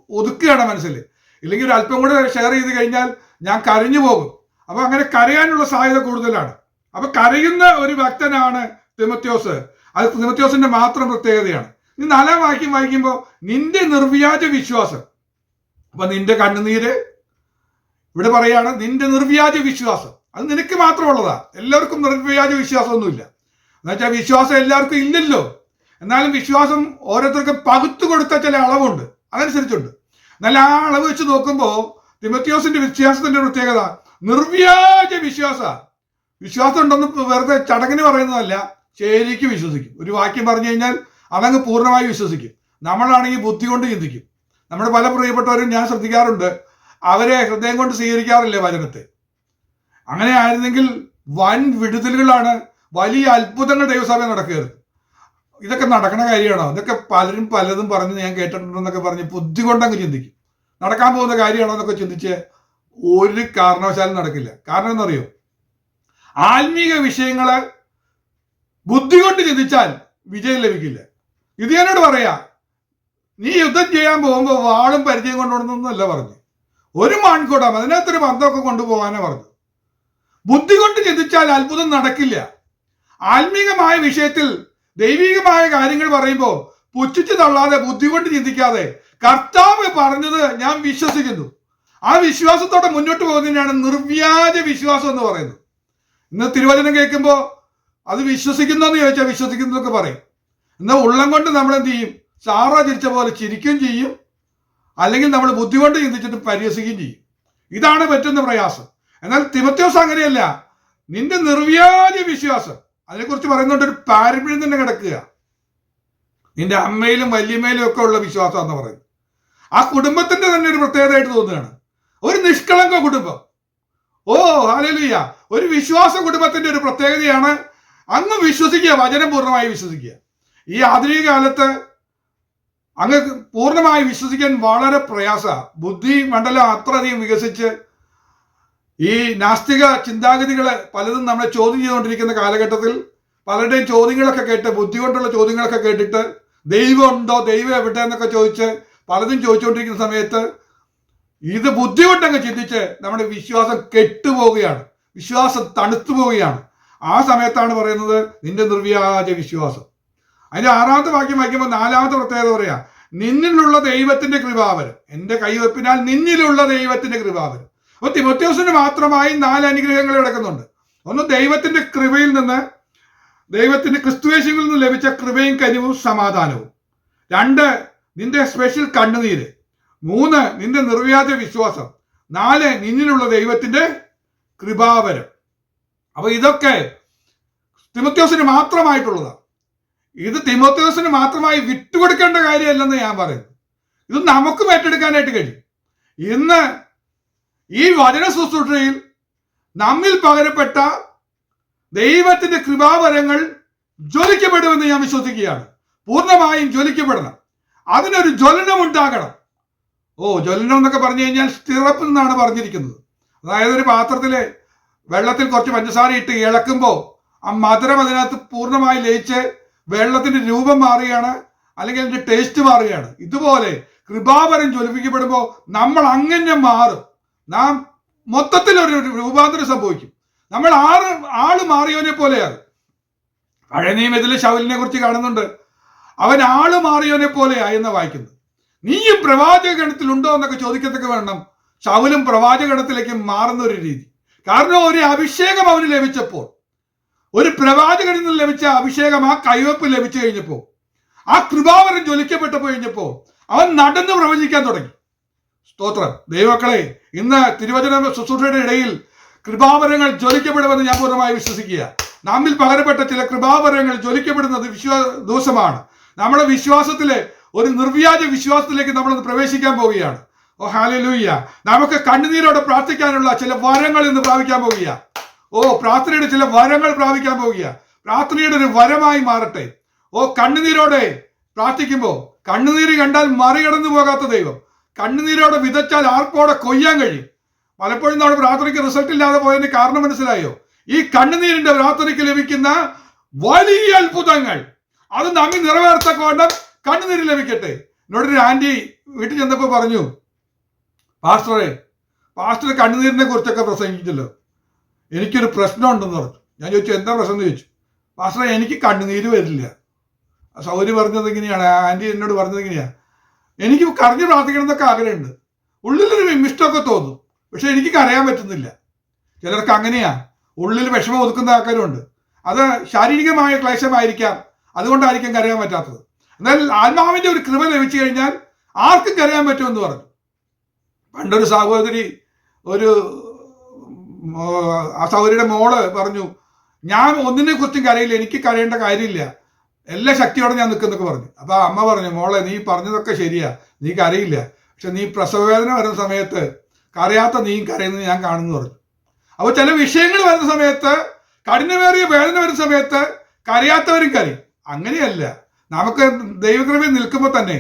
ഒതുക്കുകയാണ് മനസ്സിൽ, ഇല്ലെങ്കിൽ ഒരു അല്പം കൂടെ ഷെയർ ചെയ്ത് കഴിഞ്ഞാൽ ഞാൻ കരഞ്ഞു പോകും. അപ്പൊ അങ്ങനെ കരയാനുള്ള സാധ്യത കൂടുതലാണ്. അപ്പൊ കരയുന്ന ഒരു ഭക്തനാണ് തിമോത്തിയോസ്. അത് തിമോത്തിയോസിന്റെ മാത്രം പ്രത്യേകതയാണ്. ഈ 4-ാം വാക്യം വായിക്കുമ്പോൾ നിന്റെ നിർവ്യാജ വിശ്വാസം, അപ്പൊ നിന്റെ കണ്ണുനീര് ഇവിടെ പറയാണ്, നിന്റെ നിർവ്യാജ വിശ്വാസം അത് നിനക്ക് മാത്രമുള്ളതാ. എല്ലാവർക്കും നിർവ്യാജ വിശ്വാസമൊന്നുമില്ല. എന്നുവെച്ചാൽ വിശ്വാസം എല്ലാവർക്കും ഇല്ലല്ലോ. എന്നാലും വിശ്വാസം ഓരോരുത്തർക്കും പകുത്തു കൊടുത്ത ചില അളവുണ്ട്, അതനുസരിച്ചുണ്ട്. എന്നാൽ ആ അളവ് വെച്ച് നോക്കുമ്പോൾ തിമോത്തിയോസിന്റെ വിശ്വാസത്തിന്റെ പ്രത്യേകത നിർവ്യാജ വിശ്വാസം ഉണ്ടെന്ന് വെറുതെ ചടങ്ങിന് പറയുന്നതല്ല, ശരിക്കും വിശ്വസിക്കും. ഒരു വാക്യം പറഞ്ഞു കഴിഞ്ഞാൽ അതങ്ങ് പൂർണ്ണമായി വിശ്വസിക്കും. നമ്മളാണെങ്കിൽ ബുദ്ധി കൊണ്ട് ചിന്തിക്കും. നമ്മുടെ പല പ്രിയപ്പെട്ടവരും ഞാൻ ശ്രദ്ധിക്കാറുണ്ട്, അവരെ ഹൃദയം കൊണ്ട് സ്വീകരിക്കാറില്ല വചനത്തെ. അങ്ങനെ ആയിരുന്നെങ്കിൽ വൻ വിടുതലുകളാണ്, വലിയ അത്ഭുതങ്ങൾ ദൈവസഭയിൽ നടക്കുകയായിരുന്നു. ഇതൊക്കെ നടക്കണ കാര്യമാണോ? ഇതൊക്കെ പലരും പലതും പറഞ്ഞ് ഞാൻ കേട്ടിട്ടുണ്ടെന്നൊക്കെ പറഞ്ഞ് ബുദ്ധി കൊണ്ടങ്ങ് ചിന്തിക്കും. നടക്കാൻ പോകുന്ന കാര്യമാണോ എന്നൊക്കെ ചിന്തിച്ച് ഒരു കാരണവശാലും നടക്കില്ല. കാരണം എന്നറിയോ, ആത്മീക വിഷയങ്ങള് ബുദ്ധി കൊണ്ട് ചിന്തിച്ചാൽ വിജയം ലഭിക്കില്ല. ഇത് എന്നോട് പറയാ, നീ യുദ്ധം ചെയ്യാൻ പോകുമ്പോൾ വാളും പരിചയം കൊണ്ടുപോകണമെന്നല്ല പറഞ്ഞു, ഒരു മാൺകൂടാം അതിനകത്തൊരു ബന്ധമൊക്കെ കൊണ്ടുപോകാനാ പറഞ്ഞു. ബുദ്ധി കൊണ്ട് ചിന്തിച്ചാൽ അത്ഭുതം നടക്കില്ല. ആത്മീകമായ വിഷയത്തിൽ ദൈവികമായ കാര്യങ്ങൾ പറയുമ്പോൾ പുച്ഛിച്ചു തള്ളാതെ, ബുദ്ധി കൊണ്ട് ചിന്തിക്കാതെ, കർത്താവ് പറഞ്ഞത് ഞാൻ വിശ്വസിക്കുന്നു, ആ വിശ്വാസത്തോടെ മുന്നോട്ട് പോകുന്നതിനാണ് നിർവ്യാജ വിശ്വാസം എന്ന് പറയുന്നത്. ഇന്ന് തിരുവചനം കേൾക്കുമ്പോൾ അത് വിശ്വസിക്കുന്നു എന്ന് ചോദിച്ചാൽ വിശ്വസിക്കുന്നു എന്നൊക്കെ പറയും. എന്നാൽ ഉള്ളം കൊണ്ട് നമ്മൾ എന്ത് ചെയ്യും? സാറ ചിരിച്ച പോലെ ചിരിക്കുകയും ചെയ്യും, അല്ലെങ്കിൽ നമ്മൾ ബുദ്ധി കൊണ്ട് ചിന്തിച്ചിട്ട് പരിഹസിക്കുകയും ചെയ്യും. ഇതാണ് പറ്റുന്ന പ്രയാസം. എന്നാൽ തിമോത്തിയോസ് അങ്ങനെയല്ല. നിന്റെ നിർവ്യാജ വിശ്വാസം, അതിനെക്കുറിച്ച് പറയുന്നുണ്ട്, ഒരു പാരമ്പര്യം തന്നെ കിടക്കുക. നിന്റെ അമ്മയിലും വല്യമ്മയിലും ഒക്കെ ഉള്ള വിശ്വാസം എന്ന് പറയുന്നത് ആ കുടുംബത്തിന്റെ തന്നെ ഒരു പ്രത്യേകതയായിട്ട് തോന്നുകയാണ്. ഒരു നിഷ്കളങ്ക കുടുംബം. ഹല്ലേലൂയ. ഒരു വിശ്വാസ കുടുംബത്തിന്റെ ഒരു പ്രത്യേകതയാണ് അങ്ങ് വിശ്വസിക്കുക, വചനം പൂർണ്ണമായി വിശ്വസിക്കുക. ഈ ആധുനിക കാലത്ത് അങ്ങ് പൂർണ്ണമായി വിശ്വസിക്കാൻ വളരെ പ്രയാസ. ബുദ്ധി മണ്ഡലം അത്രയധികം വികസിച്ച് ഈ നാസ്തിക ചിന്താഗതികളെ പലതും നമ്മളെ ചോദ്യം ചെയ്തുകൊണ്ടിരിക്കുന്ന കാലഘട്ടത്തിൽ പലരുടെയും ചോദ്യങ്ങളൊക്കെ കേട്ട്, ബുദ്ധി കൊണ്ടുള്ള ചോദ്യങ്ങളൊക്കെ കേട്ടിട്ട് ദൈവം ഉണ്ടോ, ദൈവം എവിടെ എന്നൊക്കെ ചോദിച്ച് പലതും ചോദിച്ചുകൊണ്ടിരിക്കുന്ന സമയത്ത് ഇത് ബുദ്ധി കൊണ്ടങ്ങ് ചിന്തിച്ച് നമ്മുടെ വിശ്വാസം കെട്ടുപോവുകയാണ്, വിശ്വാസം തണുത്തു പോവുകയാണ്. ആ സമയത്താണ് പറയുന്നത് നിന്റെ നിർവ്യാജ വിശ്വാസം. അതിന്റെ 6-ാമത്തെ വാക്യം വായിക്കുമ്പോൾ 4-ാമത്തെ പ്രത്യേകത പറയാ, നിന്നിലുള്ള ദൈവത്തിന്റെ കൃപാവരം, എന്റെ കൈവെപ്പിനാൽ നിന്നിലുള്ള ദൈവത്തിന്റെ കൃപാവരം. അപ്പൊ തിമോത്തിയോസിന് മാത്രമായി 4 അനുഗ്രഹങ്ങൾ കിടക്കുന്നുണ്ട്. ഒന്ന്, ദൈവത്തിന്റെ കൃപയിൽ നിന്ന്, ദൈവത്തിന്റെ ക്രിസ്തുയേശുവിൽ നിന്ന് ലഭിച്ച കൃപയും കനിവും സമാധാനവും. 2, നിന്റെ സ്പെഷ്യൽ കണ്ണുനീര്. 3, നിന്റെ നിർവ്യാജ വിശ്വാസം. 4, നിന്നിലുള്ള ദൈവത്തിന്റെ കൃപാവരം. അപ്പൊ ഇതൊക്കെ തിമോത്തിയോസിന് മാത്രമായിട്ടുള്ളതാണ്. ഇത് തിമോത്തിയോസിന് മാത്രമായി വിട്ടുകൊടുക്കേണ്ട കാര്യമല്ലെന്ന് ഞാൻ പറയുന്നു. ഇത് നമുക്കും ഏറ്റെടുക്കാനായിട്ട് കഴിയും. ഇന്ന് ഈ വചന ശുശ്രൂഷയിൽ നമ്മിൽ പകരപ്പെട്ട ദൈവത്തിന്റെ കൃപാവരങ്ങൾ ജ്വലിക്കപ്പെടുമെന്ന് ഞാൻ വിശ്വസിക്കുകയാണ്. പൂർണ്ണമായും ജ്വലിക്കപ്പെടണം. അതിനൊരു ജ്വലനം ഉണ്ടാകണം. ജ്വലനം എന്നൊക്കെ പറഞ്ഞു കഴിഞ്ഞാൽ സ്റ്റിറപ്പ് എന്നാണ് പറഞ്ഞിരിക്കുന്നത്. അതായത് ഒരു പാത്രത്തിലെ വെള്ളത്തിൽ കുറച്ച് പഞ്ചസാര ഇട്ട് ഇളക്കുമ്പോൾ ആ മധുരം അതിനകത്ത് പൂർണ്ണമായി ലയിച്ച് വെള്ളത്തിന്റെ രൂപം മാറുകയാണ്, അല്ലെങ്കിൽ അതിന്റെ ടേസ്റ്റ് മാറുകയാണ്. ഇതുപോലെ കൃപാവരം ജ്വലിപ്പിക്കപ്പെടുമ്പോൾ നമ്മൾ അങ്ങനെ മാറും. നാം മൊത്തത്തിൽ ഒരു രൂപാന്തരം സംഭവിക്കും. നമ്മൾ ആള് മാറിയവനെ പോലെയാണ്. പഴയ നിയമത്തിലെ ശൗലിനെ കുറിച്ച് കാണുന്നുണ്ട്, അവൻ ആള് മാറിയവനെ പോലെയാ എന്ന് വായിക്കുന്നത്. നീയും പ്രവാചക ഗണത്തിൽ ഉണ്ടോ എന്നൊക്കെ ചോദിക്കത്തൊക്കെ വേണം. ശൗലും പ്രവാചക ഗണത്തിലേക്ക് മാറുന്ന ഒരു രീതി. കാരണം ഒരു അഭിഷേകം അവന് ലഭിച്ചപ്പോൾ, ഒരു പ്രവാചകനിൽ നിന്ന് ലഭിച്ച അഭിഷേകം, ആ കൈവപ്പ് ലഭിച്ചു കഴിഞ്ഞപ്പോ, ആ കൃപാവരം ജ്വലിക്കപ്പെട്ടു കഴിഞ്ഞപ്പോ അവൻ നടന്ന് പ്രവചിക്കാൻ തുടങ്ങി. സ്തോത്രം. ദൈവമക്കളെ, ഇന്ന് തിരുവചന ശുശ്രൂഷയുടെ ഇടയിൽ കൃപാവരങ്ങൾ ജ്വലിക്കപ്പെടുമെന്ന് ഞാൻ പൂർണ്ണമായി വിശ്വസിക്കുക. നമ്മിൽ പകരപ്പെട്ട ചില കൃപാവരങ്ങൾ ജ്വലിക്കപ്പെടുന്നത് ദിവസമാണ്. നമ്മുടെ വിശ്വാസത്തിലെ ഒരു നിർവ്യാജ വിശ്വാസത്തിലേക്ക് നമ്മൾ പ്രവേശിക്കാൻ പോവുകയാണ്. ഓ ഹല്ലേലൂയ. നമുക്ക് കണ്ണുനീരോടെ പ്രാർത്ഥിക്കാനുള്ള ചില വരങ്ങൾ ഇന്ന് പ്രാപിക്കാൻ പോവുക. പ്രാർത്ഥനയുടെ ചില വരങ്ങൾ പ്രാപിക്കാൻ പോവുക. പ്രാർത്ഥനയുടെ ഒരു വരമായി മാറട്ടെ. കണ്ണുനീരോടെ പ്രാർത്ഥിക്കുമ്പോൾ, കണ്ണുനീര് കണ്ടാൽ മറികടന്നു പോകാത്ത ദൈവം, കണ്ണുനീരോടെ വിതച്ചാൽ ആർപ്പോടെ കൊയ്യാൻ കഴിയും. പലപ്പോഴും നമ്മുടെ പ്രാർത്ഥനയ്ക്ക് റിസൾട്ട് ഇല്ലാതെ പോയതിന് കാരണം മനസ്സിലായോ? ഈ കണ്ണുനീരിന്റെ പ്രാർത്ഥനയ്ക്ക് ലഭിക്കുന്ന വലിയ അത്ഭുതങ്ങൾ അത് നമ്മി നിറവേർത്തക്കോണം കണ്ണുനീര് ലഭിക്കട്ടെ. എന്നോടൊരു ആന്റി വീട്ടിൽ ചെന്നപ്പോ പറഞ്ഞു, പാസ്റ്റർ കണ്ണുനീരിനെ കുറിച്ചൊക്കെ പ്രസംഗിച്ചല്ലോ, എനിക്കൊരു പ്രശ്നം ഉണ്ടെന്ന് പറഞ്ഞു. ഞാൻ ചോദിച്ചു, എന്താ പ്രശ്നം എന്ന് ചോദിച്ചു. പാസ്റ്ററെ, എനിക്ക് കണ്ണുനീര് വരില്ല. സൗരി പറഞ്ഞത് എങ്ങനെയാണ്, ആന്റി എന്നോട് പറഞ്ഞത് എങ്ങനെയാണ്, എനിക്ക് കരഞ്ഞ് പ്രാർത്ഥിക്കണം എന്നൊക്കെ ആഗ്രഹമുണ്ട്, ഉള്ളിലൊരു ഇഷ്ടമൊക്കെ തോന്നും, പക്ഷെ എനിക്ക് കരയാൻ പറ്റുന്നില്ല. ചിലർക്ക് അങ്ങനെയാ, ഉള്ളിൽ വിഷമം ഒതുക്കുന്ന ആൾക്കാരുണ്ട്. അത് ശാരീരികമായ ക്ലേശമായിരിക്കാം, അതുകൊണ്ടായിരിക്കും കരയാൻ പറ്റാത്തത്. എന്നാൽ ആത്മാവിന്റെ ഒരു കൃപ ലഭിച്ചു കഴിഞ്ഞാൽ ആർക്കും കരയാൻ പറ്റുമെന്ന് പറഞ്ഞു. പണ്ടൊരു സഹോദരി, ആ സഹോദരിയുടെ മോള് പറഞ്ഞു, ഞാൻ ഒന്നിനെ കുറിച്ചും കരയില്ല, എനിക്ക് കരയേണ്ട കാര്യമില്ല, എല്ലാ ശക്തിയോടെ ഞാൻ നിൽക്കുന്നൊക്കെ പറഞ്ഞു. അപ്പൊ അമ്മ പറഞ്ഞു, മോളെ നീ പറഞ്ഞതൊക്കെ ശരിയാ, നീ കരയില്ല, പക്ഷെ നീ പ്രസവവേദന വരുന്ന സമയത്ത് കരയാത്ത നീ കരയുന്നത് ഞാൻ കാണുന്നു പറഞ്ഞു. അപ്പോൾ ചില വിഷയങ്ങൾ വരുന്ന സമയത്ത്, കഠിനമേറിയ വേദന വരുന്ന സമയത്ത് കരയാത്തവരും കരയും. അങ്ങനെയല്ല, നമുക്ക് ദൈവകൃപയിൽ നിൽക്കുമ്പോൾ തന്നെ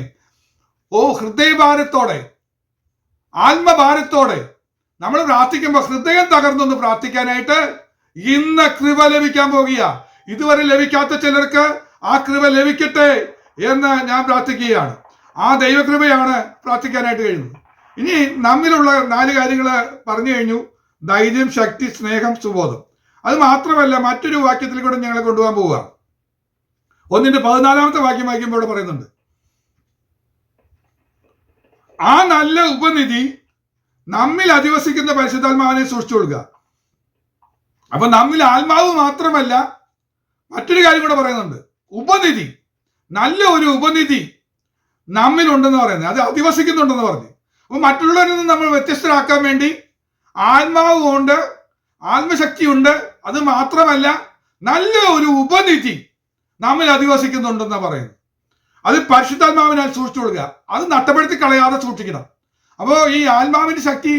ഹൃദയഭാരത്തോടെ, ആത്മഭാരത്തോടെ നമ്മൾ പ്രാർത്ഥിക്കുമ്പോൾ ഹൃദയം തകർന്നൊന്ന് പ്രാർത്ഥിക്കാനായിട്ട് ഇന്ന് കൃപ ലഭിക്കാൻ പോകുക. ഇതുവരെ ലഭിക്കാത്ത ചിലർക്ക് ആ കൃപ ലഭിക്കട്ടെ എന്ന് ഞാൻ പ്രാർത്ഥിക്കുകയാണ്. ആ ദൈവകൃപയാണ് പ്രാർത്ഥിക്കാനായിട്ട് കഴിയുന്നത്. ഇനി നമ്മിലുള്ള 4 കാര്യങ്ങൾ പറഞ്ഞു കഴിഞ്ഞു. ധൈര്യം, ശക്തി, സ്നേഹം, സുബോധം. അത് മാത്രമല്ല, മറ്റൊരു വാക്യത്തിൽ കൂടെ ഞങ്ങളെ കൊണ്ടുപോകാൻ പോവുക. 1:14 വാക്യം വായിക്കുമ്പോൾ ഇവിടെ പറയുന്നുണ്ട്, ആ നല്ല ഉപനിധി നമ്മിൽ അധിവസിക്കുന്ന പരിശുദ്ധാത്മാവിനെ സൂക്ഷിച്ചു കൊള്ളുക. അപ്പൊ നമ്മിൽ ആത്മാവ് മാത്രമല്ല, മറ്റൊരു കാര്യം കൂടെ പറയുന്നുണ്ട്. ഉപനിധി, നല്ല ഒരു ഉപനിധി നമ്മിലുണ്ടെന്ന് പറയുന്നത്, അത് അധിവസിക്കുന്നുണ്ടെന്ന് പറഞ്ഞു. അപ്പൊ മറ്റുള്ളവരിൽ നിന്ന് നമ്മൾ വ്യത്യസ്തരാക്കാൻ വേണ്ടി ആത്മാവ് ഉണ്ട്, ആത്മശക്തിയുണ്ട്. അത് മാത്രമല്ല, നല്ല ഒരു ഉപനിധി നമ്മിൽ അധിവസിക്കുന്നുണ്ടെന്ന് പറയുന്നത്. അത് പരിശുദ്ധാത്മാവിനാൽ സൂക്ഷിച്ചു കൊള്ളുക. അത് നഷ്ടപ്പെടുത്തി കളയാതെ സൂക്ഷിക്കണം. അപ്പോൾ ഈ ആത്മാവിന്റെ ശക്തി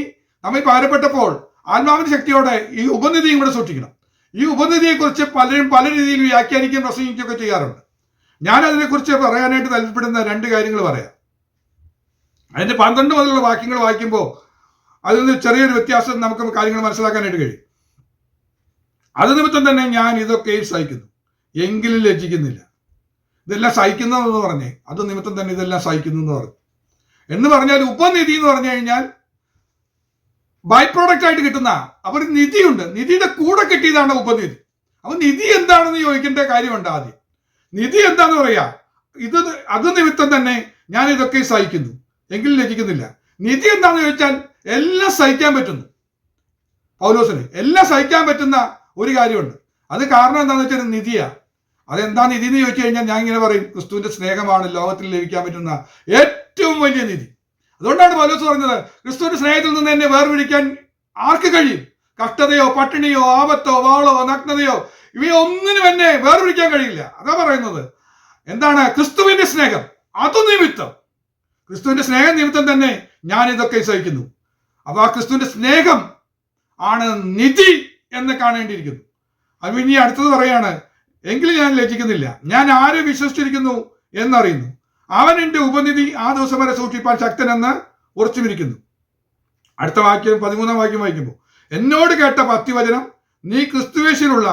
നമ്മിൽ പകരപ്പെട്ടപ്പോൾ ആത്മാവിന്റെ ശക്തിയോടെ ഈ ഉപനിധിയും കൂടെ സൂക്ഷിക്കണം. ഈ ഉപനിധിയെ കുറിച്ച് പലരും പല രീതിയിൽ വ്യാഖ്യാനിക്കുകയും പ്രസംഗിക്കുകയൊക്കെ ചെയ്യാറുണ്ട്. ഞാൻ അതിനെക്കുറിച്ച് പറയാനായിട്ട് താല്പര്യപ്പെടുന്ന 2 കാര്യങ്ങൾ പറയാം. അതിന്റെ 12 മുതലുള്ള വാക്യങ്ങൾ വായിക്കുമ്പോൾ അതിൽ നിന്ന് ചെറിയൊരു വ്യത്യാസം നമുക്ക് കാര്യങ്ങൾ മനസ്സിലാക്കാനായിട്ട് കഴിയും. അത് നിമിത്തം തന്നെ ഞാൻ ഇതൊക്കെയും സഹിക്കുന്നു, എങ്കിലും ലജ്ജിക്കുന്നില്ല. ഇതെല്ലാം സഹിക്കുന്നതെന്ന് പറഞ്ഞേ, അത് നിമിത്തം തന്നെ ഇതെല്ലാം സഹിക്കുന്നു എന്ന് പറഞ്ഞു. എന്ന് പറഞ്ഞാൽ ഉപനിധി എന്ന് പറഞ്ഞു കഴിഞ്ഞാൽ ബൈ പ്രോഡക്റ്റ് ആയിട്ട് കിട്ടുന്ന ഒരു നിധിയുണ്ട്. നിധിയുടെ കൂടെ കിട്ടിയതാണ് ഉപനിധി. അപ്പൊ നിധി എന്താണെന്ന് ചോദിക്കേണ്ട കാര്യമുണ്ട്. ആദ്യം നിധി എന്താന്ന് പറയാ, അത് നിമിത്തം തന്നെ ഞാൻ ഇതൊക്കെ സഹിക്കുന്നു, എങ്കിലും ലഭിക്കുന്നില്ല. നിധി എന്താന്ന് ചോദിച്ചാൽ എല്ലാം സഹിക്കാൻ പറ്റുന്നു. പൗലോസിന് എല്ലാം സഹിക്കാൻ പറ്റുന്ന ഒരു കാര്യമുണ്ട്. അത് കാരണം എന്താണെന്ന് വെച്ചാൽ നിധിയാ. അതെന്താ നിധി എന്ന് ചോദിച്ചു കഴിഞ്ഞാൽ ഞാൻ ഇങ്ങനെ പറയും, ക്രിസ്തുവിന്റെ സ്നേഹമാണ് ലോകത്തിൽ ലഭിക്കാൻ പറ്റുന്ന ഏറ്റവും വലിയ നിധി. അതുകൊണ്ടാണ് പൗലോസ് പറഞ്ഞത്, ക്രിസ്തുവിന്റെ സ്നേഹത്തിൽ നിന്ന് എന്നെ വേർപിടിക്കാൻ ആർക്ക് കഴിയും? കഷ്ടതയോ, പട്ടിണിയോ, ആപത്തോ, വാളോ, നഗ്നതയോ, ഇവയൊന്നിനും എന്നെ വേർപിടിക്കാൻ കഴിയില്ല. അതാ പറയുന്നത്. എന്താണ്? ക്രിസ്തുവിന്റെ സ്നേഹം. അത് നിമിത്തം, ക്രിസ്തുവിന്റെ സ്നേഹം നിമിത്തം തന്നെ ഞാൻ ഇതൊക്കെ സഹിക്കുന്നു. അപ്പൊ ആ ക്രിസ്തുവിന്റെ സ്നേഹം ആണ് നിധി എന്ന് കാണേണ്ടിയിരിക്കുന്നു. അത് ഇനി അടുത്തത് പറയാണ്, എങ്കിലും ഞാൻ ലജ്ജിക്കുന്നില്ല, ഞാൻ ആരെ വിശ്വസിച്ചിരിക്കുന്നു എന്നറിയുന്നു, അവൻ എന്റെ ഉപനിധി ആ ദിവസം വരെ സൂക്ഷിപ്പാൻ ശക്തനെന്ന് ഉറച്ചുമിരിക്കുന്നു. അടുത്ത വാക്യം 13 വാക്യം വായിക്കുമ്പോൾ, എന്നോട് കേട്ട പത്തിവചനം, നീ ക്രിസ്തുവേശിലുള്ള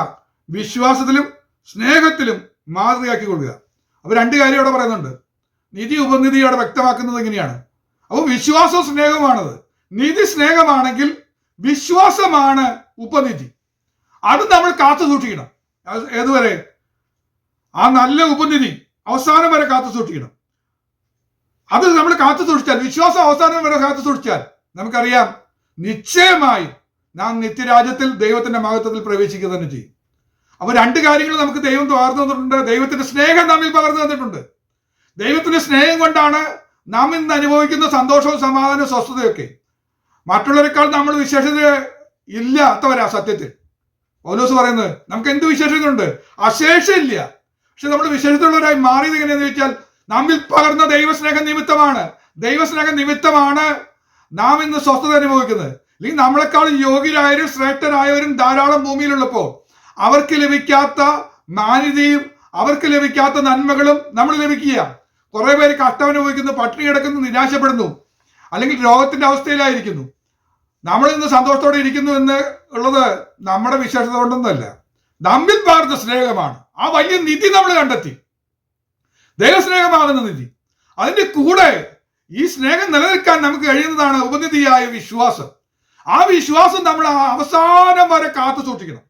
വിശ്വാസത്തിലും സ്നേഹത്തിലും മാതൃകയാക്കി കൊള്ളുക. അപ്പൊ രണ്ട് കാര്യം അവിടെ പറയുന്നുണ്ട്. നിധി ഉപനിധി അവിടെ വ്യക്തമാക്കുന്നത് എങ്ങനെയാണ്? അപ്പൊ വിശ്വാസവും സ്നേഹമാണത്. നിധി സ്നേഹമാണെങ്കിൽ വിശ്വാസമാണ് ഉപനിധി. അത് നമ്മൾ കാത്തു സൂക്ഷിക്കണം. ഏതുവരെ? ആ നല്ല ഉപനിധി അവസാനം വരെ കാത്തു സൂക്ഷിക്കണം. അത് നമ്മൾ കാത്തു സൂക്ഷിച്ചാൽ, വിശ്വാസം അവസാനം വരെ കാത്തു സൂക്ഷിച്ചാൽ നമുക്കറിയാം നിശ്ചയമായും നാം നിത്യരാജ്യത്തിൽ ദൈവത്തിന്റെ മഹത്വത്തിൽ പ്രവേശിക്കുക തന്നെ ചെയ്യും. അപ്പൊ രണ്ട് കാര്യങ്ങൾ നമുക്ക് ദൈവം പകർന്നു തന്നിട്ടുണ്ട്. ദൈവത്തിന്റെ സ്നേഹം നമ്മിൽ പകർന്നു തന്നിട്ടുണ്ട്. ദൈവത്തിന്റെ സ്നേഹം കൊണ്ടാണ് നാം ഇന്ന് അനുഭവിക്കുന്ന സന്തോഷവും സമാധാനവും സ്വസ്ഥതയൊക്കെ. മറ്റുള്ളവരെക്കാൾ നമ്മൾ വിശേഷത ഇല്ലാത്തവരാ സത്യത്തിൽ. പൗലോസ് പറയുന്നത് നമുക്ക് എന്ത് വിശേഷതയുണ്ട്? അശേഷമില്ല. പക്ഷെ നമ്മൾ വിശേഷതയുള്ളവരായി മാറിയത് എങ്ങനെയാന്ന് ചോദിച്ചാൽ നമ്മിൽ പകർന്ന ദൈവസ്നേഹം നിമിത്തമാണ്. ദൈവസ്നേഹം നിമിത്തമാണ് നാം ഇന്ന് സ്വസ്ഥത അനുഭവിക്കുന്നത്. അല്ലെങ്കിൽ നമ്മളെക്കാൾ യോഗ്യരായവരും ശ്രേഷ്ഠരായവരും ധാരാളം ഭൂമിയിലുള്ളപ്പോൾ അവർക്ക് ലഭിക്കാത്ത മാന്യതയും അവർക്ക് ലഭിക്കാത്ത നന്മകളും നമ്മൾ ലഭിക്കുക. കുറെ പേര് കഷ്ടം അനുഭവിക്കുന്നു, പട്ടിണി കിടക്കുന്നു, നിരാശപ്പെടുന്നു, അല്ലെങ്കിൽ രോഗത്തിന്റെ അവസ്ഥയിലായിരിക്കുന്നു. നമ്മൾ ഇന്ന് സന്തോഷത്തോടെ ഇരിക്കുന്നു എന്ന് ഉള്ളത് നമ്മുടെ വിശേഷത കൊണ്ടൊന്നുമല്ല, നമ്മിൽ പകർന്ന സ്നേഹമാണ്. ആ വലിയ നിധി നമ്മൾ കണ്ടെത്തി, ദൈവസ്നേഹമാകുന്ന നിധി. അതിന്റെ കൂടെ ഈ സ്നേഹം നിലനിൽക്കാൻ നമുക്ക് കഴിയുന്നതാണ് ഉപനിധിയായ വിശ്വാസം. ആ വിശ്വാസം നമ്മൾ അവസാനം വരെ കാത്തു സൂക്ഷിക്കണം.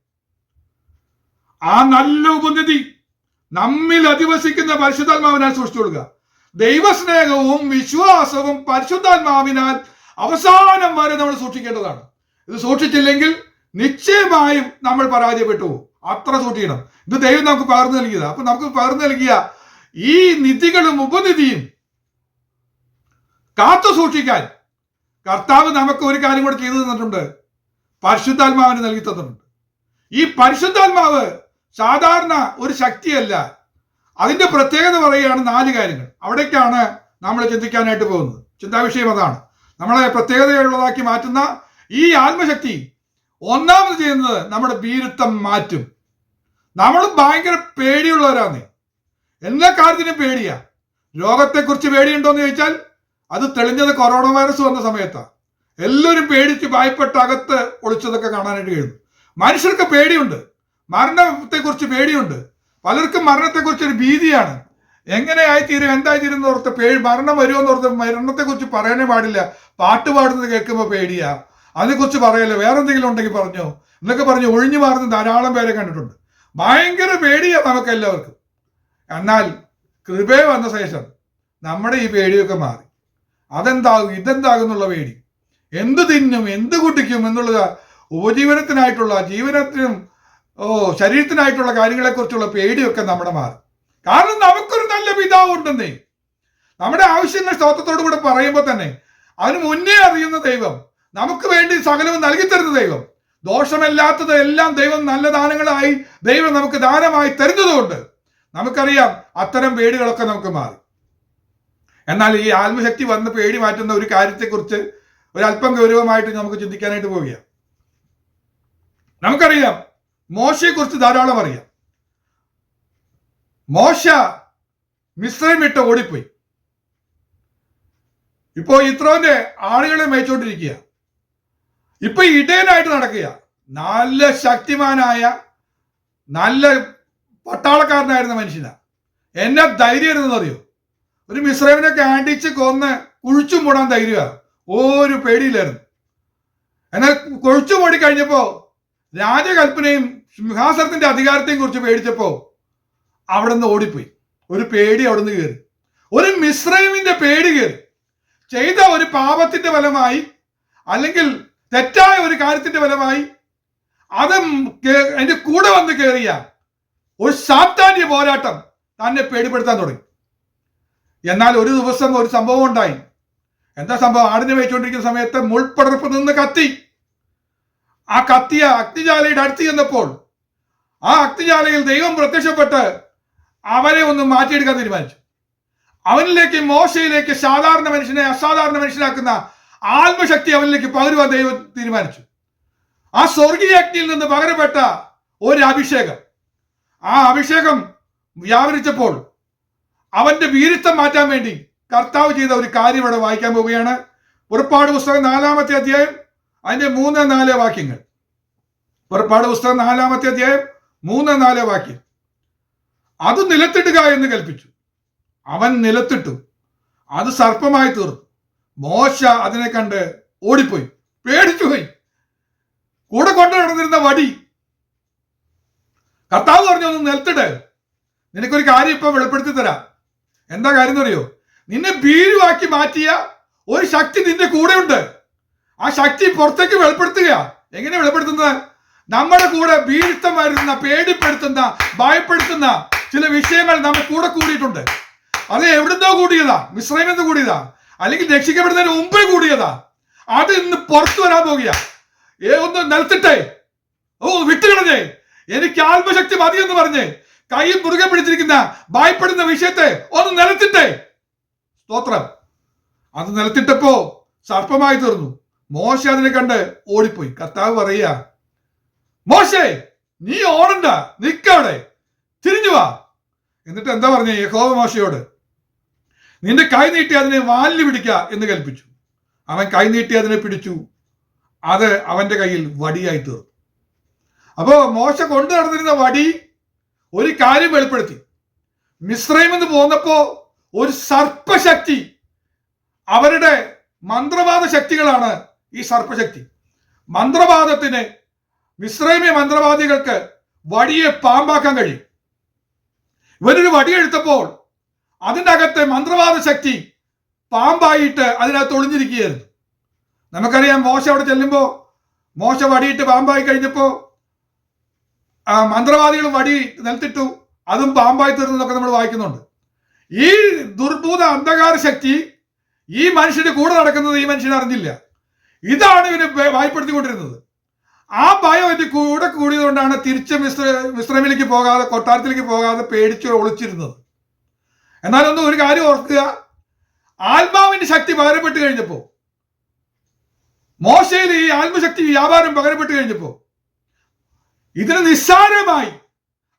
ആ നല്ല ഉപനിധി നമ്മിൽ അധിവസിക്കുന്ന പരിശുദ്ധാത്മാവിനാൽ സൂക്ഷിച്ചുകൊള്ളുക. ദൈവസ്നേഹവും വിശ്വാസവും പരിശുദ്ധാത്മാവിനാൽ അവസാനം വരെ നമ്മൾ സൂക്ഷിക്കേണ്ടതാണ്. ഇത് സൂക്ഷിച്ചില്ലെങ്കിൽ നിശ്ചയമായും നമ്മൾ പരാജയപ്പെട്ടു പോകും. അത്ര സൂക്ഷിക്കണം. ഇത് ദൈവം നമുക്ക് പകർന്നു നൽകിയത്. അപ്പൊ നമുക്ക് പകർന്നു നൽകിയ ഈ നിധികളും ഉപനിധിയും കാത്തു സൂക്ഷിക്കാൻ കർത്താവ് നമുക്ക് ഒരു കാര്യം കൂടെ ചെയ്തു തന്നിട്ടുണ്ട്. പരിശുദ്ധാത്മാവിന് നൽകി തന്നിട്ടുണ്ട്. ഈ പരിശുദ്ധാത്മാവ് സാധാരണ ഒരു ശക്തിയല്ല. അതിന്റെ പ്രത്യേകത പറയുകയാണ് 4 കാര്യങ്ങൾ. അവിടേക്കാണ് നമ്മൾ ചിന്തിക്കാനായിട്ട് പോകുന്നത്. ചിന്താവിഷയം അതാണ്. നമ്മളെ പ്രത്യേകതയുള്ളതാക്കി മാറ്റുന്ന ഈ ആത്മശക്തി ഒന്നാമത് ചെയ്യുന്നത് നമ്മുടെ ഭീരുത്വം മാറ്റും. നമ്മൾ ഭയങ്കര പേടിയുള്ളവരാണ്. എല്ലാ കാര്യത്തിനും പേടിയാ. രോഗത്തെക്കുറിച്ച് പേടിയുണ്ടോയെന്ന് ചോദിച്ചാൽ അത് തെളിഞ്ഞത് കൊറോണ വൈറസ് വന്ന സമയത്താണ്. എല്ലാവരും പേടിച്ച് ഭയപ്പെട്ട് അകത്ത് ഒളിച്ചതൊക്കെ കാണാനായിട്ട് കഴിയുന്നു. മനുഷ്യർക്ക് പേടിയുണ്ട്. മരണത്തെക്കുറിച്ച് പേടിയുണ്ട്. പലർക്കും മരണത്തെക്കുറിച്ച് ഒരു ഭീതിയാണ്. എങ്ങനെയായിത്തീരും, എന്തായിത്തീരും എന്ന് ഓർത്ത് മരണം വരുമോ എന്ന് ഓർത്ത് മരണത്തെക്കുറിച്ച് പറയാനേ പാടില്ല. പാട്ട് പാടുന്നത് കേൾക്കുമ്പോൾ പേടിയാ. അതിനെക്കുറിച്ച് പറയല്ലേ, വേറെ എന്തെങ്കിലും ഉണ്ടെങ്കിൽ പറഞ്ഞോ എന്നൊക്കെ പറഞ്ഞ് ഒഴിഞ്ഞു മാറുന്ന ധാരാളം പേരെ കണ്ടിട്ടുണ്ട്. ഭയങ്കര പേടിയാണ് നമുക്ക് എല്ലാവർക്കും. എന്നാൽ കൃപ വന്ന ശേഷം നമ്മുടെ ഈ പേടിയൊക്കെ മാറി. അതെന്താകും ഇതെന്താകും എന്നുള്ള പേടി, എന്ത് തിന്നും എന്ത് കുട്ടിക്കും എന്നുള്ള ഉപജീവനത്തിനായിട്ടുള്ള ജീവനത്തിനും ശരീരത്തിനായിട്ടുള്ള കാര്യങ്ങളെക്കുറിച്ചുള്ള പേടിയൊക്കെ നമ്മുടെ മാറി. കാരണം നമുക്കൊരു നല്ല പിതാവ് ഉണ്ടെന്നേ. നമ്മുടെ ആവശ്യങ്ങൾ സ്തോത്രത്തോടു കൂടെ പറയുമ്പോൾ തന്നെ അതിന് മുന്നേ അറിയുന്ന ദൈവം, നമുക്ക് വേണ്ടി സകലവും നൽകിത്തരുന്ന ദൈവം, ദോഷമല്ലാത്തത് എല്ലാം ദൈവം നല്ല ദാനങ്ങളായി ദൈവം നമുക്ക് ദാനമായി തരുന്നതുകൊണ്ട് നമുക്കറിയാം അത്തരം പേടികളൊക്കെ നമുക്ക് മാറി. എന്നാൽ ഈ ആത്മശക്തി വന്ന് പേടി മാറ്റുന്ന ഒരു കാര്യത്തെക്കുറിച്ച് ഒരല്പം ഗൗരവമായിട്ട് നമുക്ക് ചിന്തിക്കാനായിട്ട് പോവുകയാണ്. നമുക്കറിയാം മോശയെ കുറിച്ച് ധാരാളം അറിയാം. മോശ മിസ്രൈം വിട്ട് ഓടിപ്പോയി. ഇപ്പോ ഇത്രോന്റെ ആളുകളെ മേയിച്ചുകൊണ്ടിരിക്കുക. ഇപ്പൊ ഇടയനായിട്ട് നടക്കുക. നല്ല ശക്തിമാനായ നല്ല പട്ടാളക്കാരനായിരുന്ന മനുഷ്യനാ. എന്നാ ധൈര്യം അറിയോ? ഒരു മിസ്രൈമിനൊക്കെ അടിച്ച് കൊന്ന് കുഴിച്ചു മൂടാൻ ധൈര്യമാണ്. ഒരു പേടിയില്ലായിരുന്നു. എന്നാൽ കൊഴിച്ചു മൂടി കഴിഞ്ഞപ്പോ രാജകൽപ്പനയും സിംഹാസനത്തിന്റെ അധികാരത്തെയും കുറിച്ച് പേടിച്ചപ്പോ അവിടെ നിന്ന് ഓടിപ്പോയി. ഒരു പേടി അവിടെ നിന്ന് കയറി. ഒരു മിസ്രൈമിന്റെ പേടി കയറി. ചെയ്ത ഒരു പാപത്തിന്റെ ഫലമായി അല്ലെങ്കിൽ തെറ്റായ ഒരു കാര്യത്തിന്റെ ഫലമായി അത് അതിന്റെ കൂടെ വന്ന് കയറിയ ഒരു സാത്താന്യ പോരാട്ടം തന്നെ പേടിപ്പെടുത്താൻ തുടങ്ങി. എന്നാൽ ഒരു ദിവസം ഒരു സംഭവം ഉണ്ടായി. എന്താ സംഭവം? ആടിനെ വെച്ചുകൊണ്ടിരിക്കുന്ന സമയത്ത് മുൾപ്പടർപ്പ് നിന്ന് കത്തി. ആ കത്തിയ അഗ്നിജാലയുടെ അടുത്ത് ചെന്നപ്പോൾ ആ അഗ്നിജാലയിൽ ദൈവം പ്രത്യക്ഷപ്പെട്ട് അവരെ ഒന്ന് മാറ്റിയെടുക്കാൻ തീരുമാനിച്ചു. അവനിലേക്ക്, മോശയിലേക്ക് സാധാരണ മനുഷ്യനെ അസാധാരണ മനുഷ്യനാക്കുന്ന ആത്മശക്തി അവനിലേക്ക് പകരുവാൻ ദൈവം തീരുമാനിച്ചു. ആ സ്വർഗീയ അഗ്നിയിൽ നിന്ന് പകരപ്പെട്ട ഒരു അഭിഷേകം, ആ അഭിഷേകം വ്യാപരിച്ചപ്പോൾ അവന്റെ വീരത്വം മാറ്റാൻ വേണ്ടി കർത്താവ് ചെയ്ത ഒരു കാര്യം ഇവിടെ വായിക്കാൻ പോവുകയാണ്. പുറപ്പാട് പുസ്തകം 4-ാമത്തെ അധ്യായം അതിന്റെ 3-4 വാക്യങ്ങൾ. പുറപ്പാട് പുസ്തകം 4-ാമത്തെ അധ്യായം 3-4 വാക്യം. അത് നിലത്തിടുക എന്ന് കൽപ്പിച്ചു. അവൻ നിലത്തിട്ടു, അത് സർപ്പമായി തീർന്നു. മോശ അതിനെ കണ്ട് ഓടിപ്പോയി, പേടിച്ചുപോയി. കൂടെ കൊണ്ടു നടന്നിരുന്ന വടി കർത്താവ് പറഞ്ഞു, ഒന്ന് നിലത്തിട്ട്, നിനക്കൊരു കാര്യം ഇപ്പൊ വെളിപ്പെടുത്തി തരാം. എന്താ കാര്യം എന്നറിയോ? നിന്നെ ഭീരുവാക്കി മാറ്റിയ ഒരു ശക്തി നിന്റെ കൂടെ ഉണ്ട്. ആ ശക്തി പുറത്തേക്ക് വെളിപ്പെടുത്തുക. എങ്ങനെ വെളിപ്പെടുത്തുന്നത്? നമ്മുടെ കൂടെ ഭീരുത്വം വരുന്ന, പേടിപ്പെടുത്തുന്ന, ഭയപ്പെടുത്തുന്ന ചില വിഷയങ്ങൾ നമ്മുടെ കൂടെ കൂടിയിട്ടുണ്ട്. അത് എവിടുന്നോ കൂടിയതാ, മിസ്രൈമിൽ നിന്ന് കൂടിയതാ, അല്ലെങ്കിൽ രക്ഷിക്കപ്പെടുന്നതിന് മുമ്പേ കൂടിയതാ. അത് ഇന്ന് പുറത്തു വരാൻ പോകുക. ഒന്ന് നിലത്തിട്ടെ, വിട്ടുകളഞ്ഞേ, എനിക്ക് ആത്മശക്തി മതിയെന്ന് പറഞ്ഞ് കൈ മുറുകെ പിടിച്ചിരിക്കുന്ന ഭയപ്പെടുന്ന വിഷയത്തെ ഒന്ന് നിലത്തിട്ടെ. സ്തോത്രം. അത് നിലത്തിട്ടപ്പോ സർപ്പമായി തീർന്നു. മോശ അതിനെ കണ്ട് ഓടിപ്പോയി. കർത്താവ് പറയുക, മോശേ, നീ ഓടണ്ട, നിക്കവിടെ, തിരിഞ്ഞു വാ. എന്നിട്ട് എന്താ പറഞ്ഞ? യഹോവ മോശയോട്, നിന്റെ കൈ നീട്ടി അതിനെ വാലിൽ പിടിക്ക എന്ന് കൽപ്പിച്ചു. അവൻ കൈ നീട്ടി അതിനെ പിടിച്ചു. അത് അവന്റെ കയ്യിൽ വടിയായി തീർന്നു. അപ്പോ മോശ കൊണ്ടു നടന്നിരുന്ന വടി ഒരു കാര്യം വെളിപ്പെടുത്തി. മിസ്രൈമിൽ നിന്ന് പോന്നപ്പോ ഒരു സർപ്പശക്തി, അവരുടെ മന്ത്രവാദ ശക്തികളാണ് ഈ സർപ്പശക്തി. മന്ത്രവാദത്തിന് മിസ്രൈമ്യ മന്ത്രവാദികൾക്ക് വടിയെ പാമ്പാക്കാൻ കഴിയും. ഇവരൊരു വടിയെടുത്തപ്പോൾ അതിൻ്റെ അകത്തെ മന്ത്രവാദ ശക്തി പാമ്പായിട്ട് അതിനകത്ത് ഒളിഞ്ഞിരിക്കുകയായിരുന്നു. നമുക്കറിയാം, മോശ അവിടെ ചെല്ലുമ്പോൾ മോശ വടിയിട്ട് പാമ്പായി കഴിഞ്ഞപ്പോ മന്ത്രവാദികളും വടി നിലത്തിട്ടു, അതും പാമ്പായി തീർന്നതൊക്കെ നമ്മൾ വായിക്കുന്നുണ്ട്. ഈ ദുർഭൂത അന്ധകാര ശക്തി ഈ മനുഷ്യന്റെ കൂടെ നടക്കുന്നത് ഈ മനുഷ്യൻ അറിഞ്ഞില്ല. ഇതാണ് ഇവന് ഭയപ്പെടുത്തിക്കൊണ്ടിരുന്നത്. ആ ഭയം എന്റെ കൂടെ കൂടിയതുകൊണ്ടാണ് തിരിച്ച് മിസ്രൈമിലേക്ക് പോകാതെ, കൊട്ടാരത്തിലേക്ക് പോകാതെ പേടിച്ച് ഒളിച്ചിരുന്നത്. എന്നാലൊന്നും ഒരു കാര്യം ഓർക്കുക, ആത്മാവിന്റെ ശക്തി പകരപ്പെട്ട് കഴിഞ്ഞപ്പോ, മോശയിൽ ഈ ആത്മശക്തി വ്യാപാരം പകരപ്പെട്ട് കഴിഞ്ഞപ്പോ, ഇതിന് നിസ്സാരമായി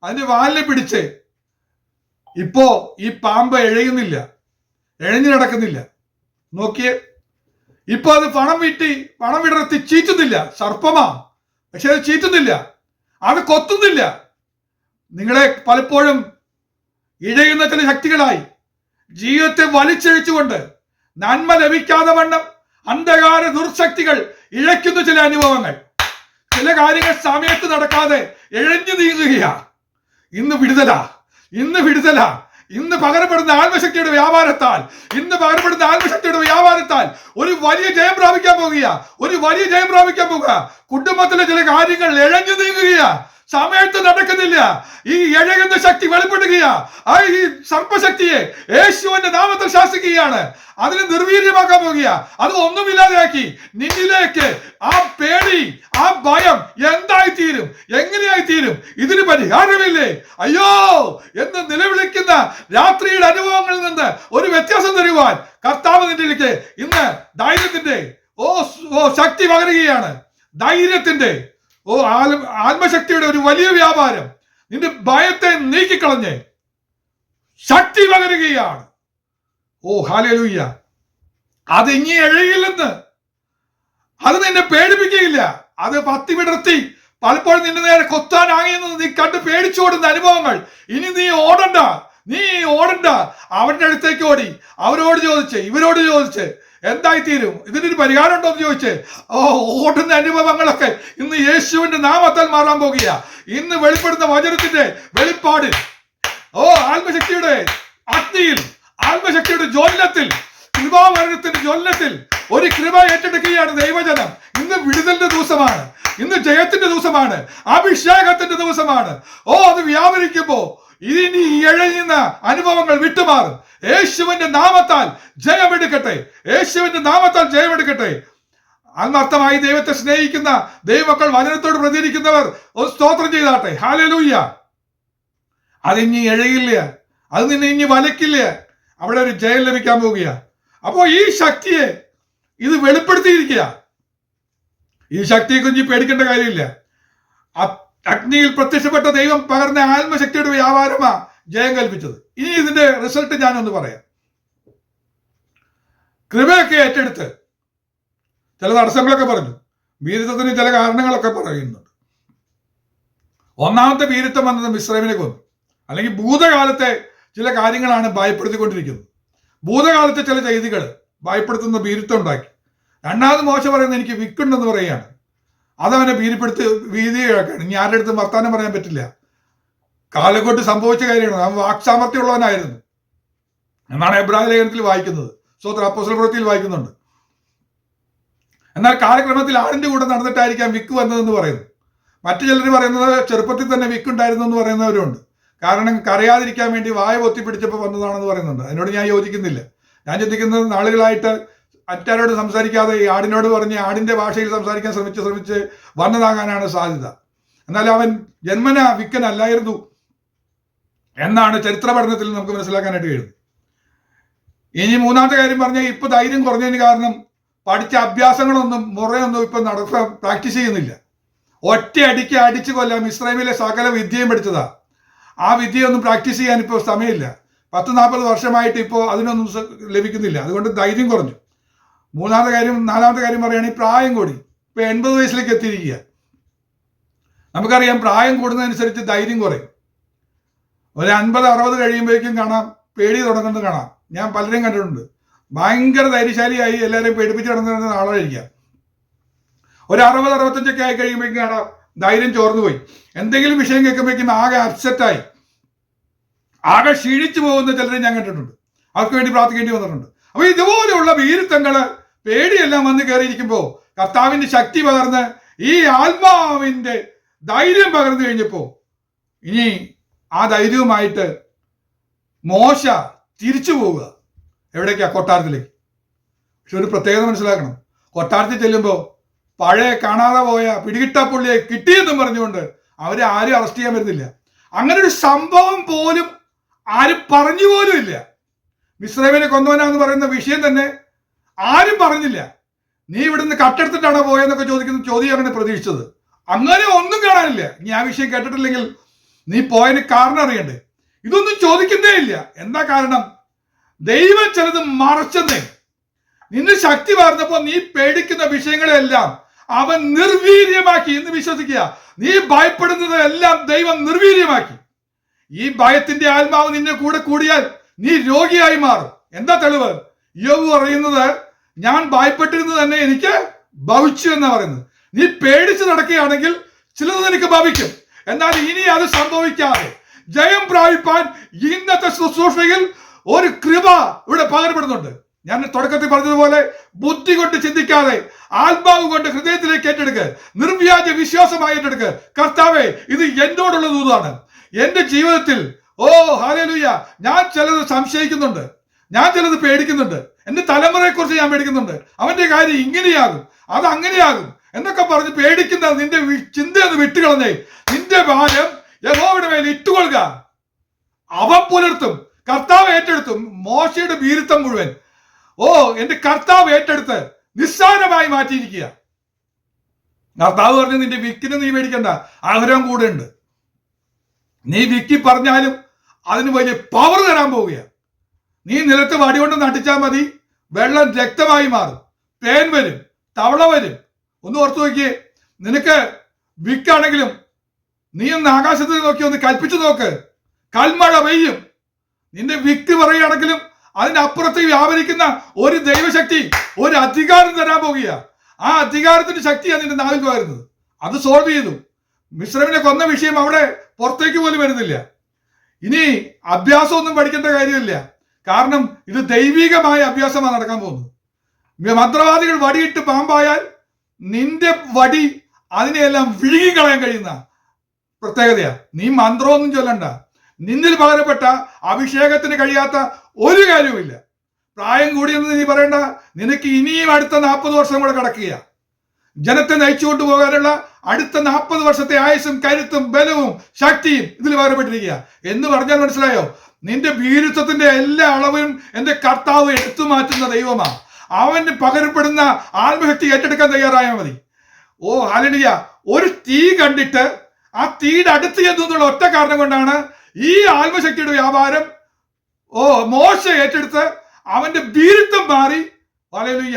അതിന്റെ വാലിനെ പിടിച്ച് ഇപ്പോ ഈ പാമ്പ് എഴയുന്നില്ല, എഴഞ്ഞു നടക്കുന്നില്ല. നോക്കിയേ, ഇപ്പൊ അത് പണം വിടർത്തി ചീറ്റുന്നില്ല. സർപ്പമാ, പക്ഷെ അത് ചീറ്റുന്നില്ല, അത് കൊത്തുന്നില്ല. നിങ്ങളെ പലപ്പോഴും ഇഴയുന്ന ചില ശക്തികളായി ജീവിതത്തെ വലിച്ചഴിച്ചുകൊണ്ട് നന്മ ലഭിക്കാതെ വണ്ണം അന്ധകാര ദുർശക്തികൾ ഇഴയ്ക്കുന്ന ചില അനുഭവങ്ങൾ, ചില കാര്യങ്ങൾ സമയത്ത് നടക്കാതെ ഇഴഞ്ഞു നീങ്ങുകയാ. ഇന്ന് വിടുതല, ഇന്ന് വിടുതല. ഇന്ന് പകരപ്പെടുന്ന ആത്മശക്തിയുടെ വ്യാപാരത്താൽ, ഒരു വലിയ ജയം പ്രാപിക്കാൻ പോകുക. കുടുംബത്തിലെ ചില കാര്യങ്ങൾ ഇഴഞ്ഞു നീങ്ങുകയാ, സമയത്ത് നടക്കുന്നില്ല. ഈ ഇഴകുന്ന ശക്തി വെളിപ്പെടുകയാ. ഈ സർപ്പശക്തിയെ യേശുവിന്റെ നാമത്തിൽ ശാസിക്കുകയാണ്. അതിനെ നിർവീര്യമാക്കാൻ പോകുക. അത് ഒന്നുമില്ലാതെയാക്കി നിന്നിലേക്ക് ആ പേടി, ആ ഭയം എന്തായിത്തീരും, എങ്ങനെയായിത്തീരും, ഇതിന് പരിഹാരമില്ലേ, അയ്യോ എന്ന് നിലവിളിക്കുന്ന രാത്രിയുടെ അനുഭവങ്ങളിൽ നിന്ന് ഒരു വ്യത്യാസം തരുവാൻ കർത്താവ് നിന്നിലേക്ക് ഇന്ന് ധൈര്യത്തിന്റെ ശക്തി പകരുകയാണ്. ധൈര്യത്തിന്റെ ആത്മശക്തിയുടെ ഒരു വലിയ വ്യാപാരം നിന്റെ ഭയത്തെ നീക്കിക്കളഞ്ഞ് ശക്തി പകരുകയാണ്. ഹല്ലേലൂയ. അത് ഇനി എഴയില്ലെന്ന്, അത് നിന്നെ പേടിപ്പിക്കുകയില്ല. അത് പത്തി വിടർത്തി പലപ്പോഴും നിന്റെ നേരെ കൊത്താനാകിയെന്ന് നീ കണ്ട് പേടിച്ചോടുന്ന അനുഭവങ്ങൾ ഇനി നീ ഓടണ്ട. അവരുടെ അടുത്തേക്ക് ഓടി അവരോട് ഇവരോട് ചോദിച്ച് എന്തായിത്തീരും, ഇതിനൊരു പരിഹാരം ഉണ്ടോ എന്ന് ചോദിച്ച് ഓടുന്ന അനുഭവങ്ങളൊക്കെ ഇന്ന് യേശുവിന്റെ നാമത്താൽ മാറാൻ പോകുക. ഇന്ന് വെളിപ്പെടുന്ന വചനത്തിന്റെ വെളിപ്പാട് ആത്മശക്തിയുടെ അഗ്നിയിൽ, ആത്മശക്തിയുടെ ജ്വലനത്തിൽ, കൃപാവരണത്തിന്റെ ജ്വലനത്തിൽ ഒരു കൃപ ഏറ്റെടുക്കുകയാണ് ദൈവജനം. ഇന്ന് വിടുതലിന്റെ ദിവസമാണ്, ഇന്ന് ജയത്തിന്റെ ദിവസമാണ്, അഭിഷേകത്തിന്റെ ദിവസമാണ്. അത് വ്യാപരിക്കുമ്പോ ഇനി ഇഴയുന്ന അനുഭവങ്ങൾ വിട്ടുമാറും. യേശുവിന്റെ നാമത്താൽ ജയമെടുക്കട്ടെ, അന്നർത്ഥമായി ദൈവത്തെ സ്നേഹിക്കുന്ന ദൈവമക്കൾ, വചനത്തോട് പ്രതികരിക്കുന്നവർ സ്തോത്രം ചെയ്താട്ടെ. ഹല്ലേലൂയ. അതിനി ഇഴയില്ല, അത് നിന്നെ ഇനി വലക്കില്ല. അവിടെ ഒരു ജയം ലഭിക്കാൻ പോവുക. അപ്പോ ഈ ശക്തിയെ ഇത് വെളിപ്പെടുത്തിയിരിക്കുക. ഈ ശക്തിയെ കുറിച്ച് പേടിക്കേണ്ട കാര്യമില്ല. അഗ്നിയിൽ പ്രത്യക്ഷപ്പെട്ട ദൈവം പകർന്ന ആത്മശക്തിയുടെ വ്യാപാരമാ ജയം കൽപ്പിച്ചത്. ഇനി ഇതിന്റെ റിസൾട്ട് ഞാനൊന്ന് പറയാം. കൃപയൊക്കെ ഏറ്റെടുത്ത് ചില തടസ്സങ്ങളൊക്കെ പറഞ്ഞു, വീരത്വത്തിന് ചില കാരണങ്ങളൊക്കെ പറയുന്നുണ്ട്. ഒന്നാമത്തെ ഭീരുത്വം വന്നത് മിസ്രൈമിനെ കൊന്നു. അല്ലെങ്കിൽ ഭൂതകാലത്തെ ചില കാര്യങ്ങളാണ് ഭയപ്പെടുത്തിക്കൊണ്ടിരിക്കുന്നത്. ഭൂതകാലത്തെ ചില ചെയ്തികൾ ഭയപ്പെടുത്തുന്ന ഭീരുത്വം ഉണ്ടാക്കി. രണ്ടാമത് മോശ പറയുന്നത് എനിക്ക് വിക്കുണ്ടെന്ന് പറയുകയാണ്. അതവനെ ഭീതിയാക്കാണ്. ഇനി ആരുടെ അടുത്തും വർത്താനം പറയാൻ പറ്റില്ല. കാലം കൊണ്ട് സംഭവിച്ച കാര്യമാണ്. അവൻ വാക്സാമർത്ഥ്യമുള്ളവനായിരുന്നു എന്നാണ് എബ്രായ ലേഖനത്തിൽ വായിക്കുന്നത്. അപ്പോസ്തല പ്രവൃത്തിയിൽ വായിക്കുന്നുണ്ട്. എന്നാൽ കാലക്രമത്തിൽ ആടിന്റെ കൂടെ നടന്നിട്ടായിരിക്കാം വിക്ക് വന്നതെന്ന് പറയുന്നു. മറ്റു ചിലർ പറയുന്നത് ചെറുപ്പത്തിൽ തന്നെ വിക്കുണ്ടായിരുന്നു എന്ന് പറയുന്നവരുണ്ട്. കാരണം കരയാതിരിക്കാൻ വേണ്ടി വായ പൊത്തിപ്പിടിച്ചപ്പോൾ വന്നതാണെന്ന് പറയുന്നുണ്ട്. അതിനോട് ഞാൻ യോജിക്കുന്നില്ല. ഞാൻ ചിന്തിക്കുന്നത് നാളുകളായിട്ട് മറ്റാരോട് സംസാരിക്കാതെ ഈ ആടിനോട് പറഞ്ഞ് ആടിന്റെ ഭാഷയിൽ സംസാരിക്കാൻ ശ്രമിച്ച് വന്നതാകാനാണ് സാധ്യത. എന്നാൽ അവൻ ജന്മന വിക്കനല്ലായിരുന്നു എന്നാണ് ചരിത്ര പഠനത്തിൽ നമുക്ക് മനസ്സിലാക്കാനായിട്ട് കഴിയുന്നത്. ഇനി മൂന്നാമത്തെ കാര്യം പറഞ്ഞാൽ ഇപ്പൊ ധൈര്യം കുറഞ്ഞതിന് കാരണം പഠിച്ച അഭ്യാസങ്ങളൊന്നും മുറയൊന്നും ഇപ്പൊ പ്രാക്ടീസ് ചെയ്യുന്നില്ല. ഒറ്റയടിക്ക് അടിച്ചു കൊല്ലാം ഇസ്രായേലിലെ സകല വിദ്യയും പഠിച്ചതാ. ആ വിദ്യയൊന്നും പ്രാക്ടീസ് ചെയ്യാൻ ഇപ്പോൾ സമയമില്ല. 40-40 വർഷമായിട്ട് ഇപ്പോൾ അതിനൊന്നും ലഭിക്കുന്നില്ല. അതുകൊണ്ട് ധൈര്യം കുറഞ്ഞു. നാലാമത്തെ കാര്യം പറയുകയാണെങ്കിൽ പ്രായം കൂടി. ഇപ്പൊ 80 വയസ്സിലേക്ക് എത്തിയിരിക്കുക. നമുക്കറിയാം പ്രായം കൂടുന്നതനുസരിച്ച് ധൈര്യം കുറയും. ഒരു 50-60 കഴിയുമ്പോഴേക്കും കാണാം പേടി തുടങ്ങുന്നത് കാണാം. ഞാൻ പലരെയും കണ്ടിട്ടുണ്ട്. ഭയങ്കര ധൈര്യശാലിയായി എല്ലാവരെയും പേടിപ്പിച്ച് നടന്നിരുന്ന ആളായിരിക്കാം. ഒരു 60-65 ആയി കഴിയുമ്പോഴേക്കും കാണാം ധൈര്യം ചോർന്നു പോയി. എന്തെങ്കിലും വിഷയം കേൾക്കുമ്പോഴേക്കും ആകെ അപ്സെറ്റായി, ആകെ ക്ഷീണിച്ചു പോകുന്ന ചിലരെ ഞാൻ കണ്ടിട്ടുണ്ട്. അവർക്ക് വേണ്ടി പ്രാർത്ഥിക്കേണ്ടി വന്നിട്ടുണ്ട്. അപ്പൊ ഇതുപോലെയുള്ള ഭീരുത്വങ്ങള് പേടിയെല്ലാം വന്ന് കയറിയിരിക്കുമ്പോൾ കർത്താവിന്റെ ശക്തി പകർന്ന് ഈ ആത്മാവിന്റെ ധൈര്യം പകർന്നു കഴിഞ്ഞപ്പോ ഇനി ആ ധൈര്യവുമായിട്ട് മോശ തിരിച്ചു പോവുക. എവിടേക്കാ? കൊട്ടാരത്തിലേക്ക്. പക്ഷെ ഒരു പ്രത്യേകത മനസ്സിലാക്കണം. കൊട്ടാരത്തിൽ ചെല്ലുമ്പോൾ പഴയ കാണാതെ പോയ പിടികിട്ടാപ്പുള്ളിയെ കിട്ടിയെന്നും പറഞ്ഞുകൊണ്ട് അവരെ ആരും അറസ്റ്റ് ചെയ്യാൻ വരുന്നില്ല. അങ്ങനെ ഒരു സംഭവം പോലും ആരും പറഞ്ഞു പോലും ഇല്ല. മിസ്രൈമിനെ കൊന്നവനാന്ന് പറയുന്ന വിഷയം തന്നെ ആരും പറഞ്ഞില്ല. നീ ഇവിടുന്ന് കട്ടെടുത്തിട്ടാണോ പോയെന്നൊക്കെ ചോദിക്കുന്ന ചോദ്യമാണ് പ്രതീക്ഷിച്ചത്. അങ്ങനെ ഒന്നും കാണാനില്ല. ഇനി ആ വിഷയം കേട്ടിട്ടില്ലെങ്കിൽ നീ പോയതിന് കാരണം അറിയണ്ടേ? ഇതൊന്നും ചോദിക്കുന്നേ ഇല്ല. എന്താ കാരണം? ദൈവം ചിലത് മറച്ചെന്നേ. നിന്റെ ശക്തി പറഞ്ഞപ്പോ നീ പേടിക്കുന്ന വിഷയങ്ങളെല്ലാം അവൻ നിർവീര്യമാക്കി എന്ന് വിശ്വസിക്കുക. നീ ഭയപ്പെടുന്നത് എല്ലാം ദൈവം നിർവീര്യമാക്കി. ഈ ഭയത്തിന്റെ ആത്മാവ് നിന്നെ കൂടെ കൂടിയാൽ നീ രോഗിയായി മാറും. എന്താ തെളിവ്? യോബ് പറയുന്നത് ഞാൻ ഭയപ്പെട്ടിരുന്നത് തന്നെ എനിക്ക് ഭവിച്ചു എന്നാ പറയുന്നത്. നീ പേടിച്ച് നടക്കുകയാണെങ്കിൽ ചിലത് നിനക്ക് ഭവിക്കും. എന്നാൽ ഇനി അത് സംഭവിക്കാതെ ജയം പ്രാപിപ്പാൻ ഇന്നത്തെ ശുശ്രൂഷയിൽ ഒരു കൃപ ഇവിടെ പകരപ്പെടുന്നുണ്ട്. ഞാൻ തുടക്കത്തിൽ പറഞ്ഞതുപോലെ ബുദ്ധി കൊണ്ട് ചിന്തിക്കാതെ ആത്മാവ് കൊണ്ട് ഹൃദയത്തിലേക്ക് ഏറ്റെടുക്കുക. നിർവ്യാജ വിശ്വാസമായി ഏറ്റെടുക്കുക. കർത്താവേ, ഇത് എന്നോടുള്ള ദൂതാണ്. എന്റെ ജീവിതത്തിൽ ഹല്ലേലൂയ, ഞാൻ ചിലത് സംശയിക്കുന്നുണ്ട്, ഞാൻ ചിലത് പേടിക്കുന്നുണ്ട്, എന്റെ തലമുറയെ കുറിച്ച് ഞാൻ പേടിക്കുന്നുണ്ട്. അവന്റെ കാര്യം ഇങ്ങനെയാകും, അത് അങ്ങനെയാകും എന്നൊക്കെ പറഞ്ഞ് പേടിക്കുന്ന നിന്റെ ചിന്തയൊന്ന് വിട്ടുകളഞ്ഞേ. നിന്റെ ഭാരം യഹോവയുടെ മേൽ ഇട്ടുകൊള്ളുക. അവൻ പുലർത്തും. കർത്താവ് ഏറ്റെടുത്തും. മോശയുടെ ഭീരുത്വം മുഴുവൻ എന്റെ കർത്താവ് ഏറ്റെടുത്ത് നിസ്സാരമായി മാറ്റിയിരിക്കുക. കർത്താവ് പറഞ്ഞു നിന്റെ വിക്കിന് നീ പേടിക്കണ്ട, ആഗ്രഹം കൂടെ ഉണ്ട്. നീ വിക്കി പറഞ്ഞാലും അതിന് വലിയ പവർ തരാൻ പോവുകയാണ്. നീ നിലത്ത് വടികൊണ്ട് നട്ടിച്ചാൽ മതി, വെള്ളം രക്തമായി മാറും, പേൻ വരും, തവള വരും. ഒന്ന് ഓർത്തു നോക്കിയേ. നിനക്ക് വിക്കാണെങ്കിലും നീ ഒന്ന് ആകാശത്ത് നോക്കി ഒന്ന് കൽപ്പിച്ചു നോക്ക്, കൽമഴ പെയ്യും. നിന്റെ വിക്ക് പറയുകയാണെങ്കിലും അതിനപ്പുറത്ത് വ്യാപരിക്കുന്ന ഒരു ദൈവശക്തി, ഒരു അധികാരം തരാൻ പോകുക. ആ അധികാരത്തിന്റെ ശക്തിയാണ് നിന്റെ നാവിൽ വരുന്നത്. അത് സോൾവ് ചെയ്തു. മിസ്രൈമിനെ കൊന്ന വിഷയം അവിടെ പുറത്തേക്ക് പോലും വരുന്നില്ല. ഇനി അഭ്യാസമൊന്നും പഠിക്കേണ്ട കാര്യമില്ല. കാരണം ഇത് ദൈവികമായ അഭ്യാസമാണ് നടക്കാൻ പോകുന്നത്. മന്ത്രവാദികൾ വടിയിട്ട് പാമ്പായാൽ നിന്റെ വടി അതിനെയെല്ലാം വിഴുങ്ങിക്കളയാൻ കഴിയുന്ന പ്രത്യേകതയാ. നീ മന്ത്രമൊന്നും ചൊല്ലണ്ട. നിന്നിൽ പകരപ്പെട്ട അഭിഷേകത്തിന് കഴിയാത്ത ഒരു കാര്യവുമില്ല. പ്രായം കൂടിയെന്ന് നീ പറയണ്ട. നിനക്ക് ഇനിയും അടുത്ത 40 വർഷം കൂടെ കിടക്കുക. ജനത്തെ നയിച്ചുകൊണ്ട് പോകാനുള്ള അടുത്ത 40 വർഷത്തെ ആയുസ്സും കരുത്തും ബലവും ശക്തിയും ഇതിൽ പകരപ്പെട്ടിരിക്കുക എന്ന് പറഞ്ഞാൽ മനസ്സിലായോ? നിന്റെ ഭീരുത്വത്തിന്റെ എല്ലാ അളവും എന്റെ കർത്താവ് എടുത്തു മാറ്റുന്ന ദൈവമാണ്. അവന് പകരപ്പെടുന്ന ആത്മശക്തി ഏറ്റെടുക്കാൻ തയ്യാറായാൽ മതി. ഹല്ലേലൂയ. ഒരു തീ കണ്ടിട്ട് ആ തീയുടെ അടുത്ത് ചെന്നു എന്നുള്ള ഒറ്റ കാരണം കൊണ്ടാണ് ഈ ആത്മശക്തിയുടെ വ്യാപാരം മോശ ഏറ്റെടുത്ത് അവന്റെ ഭീരുത്വം മാറി. ഹല്ലേലൂയ.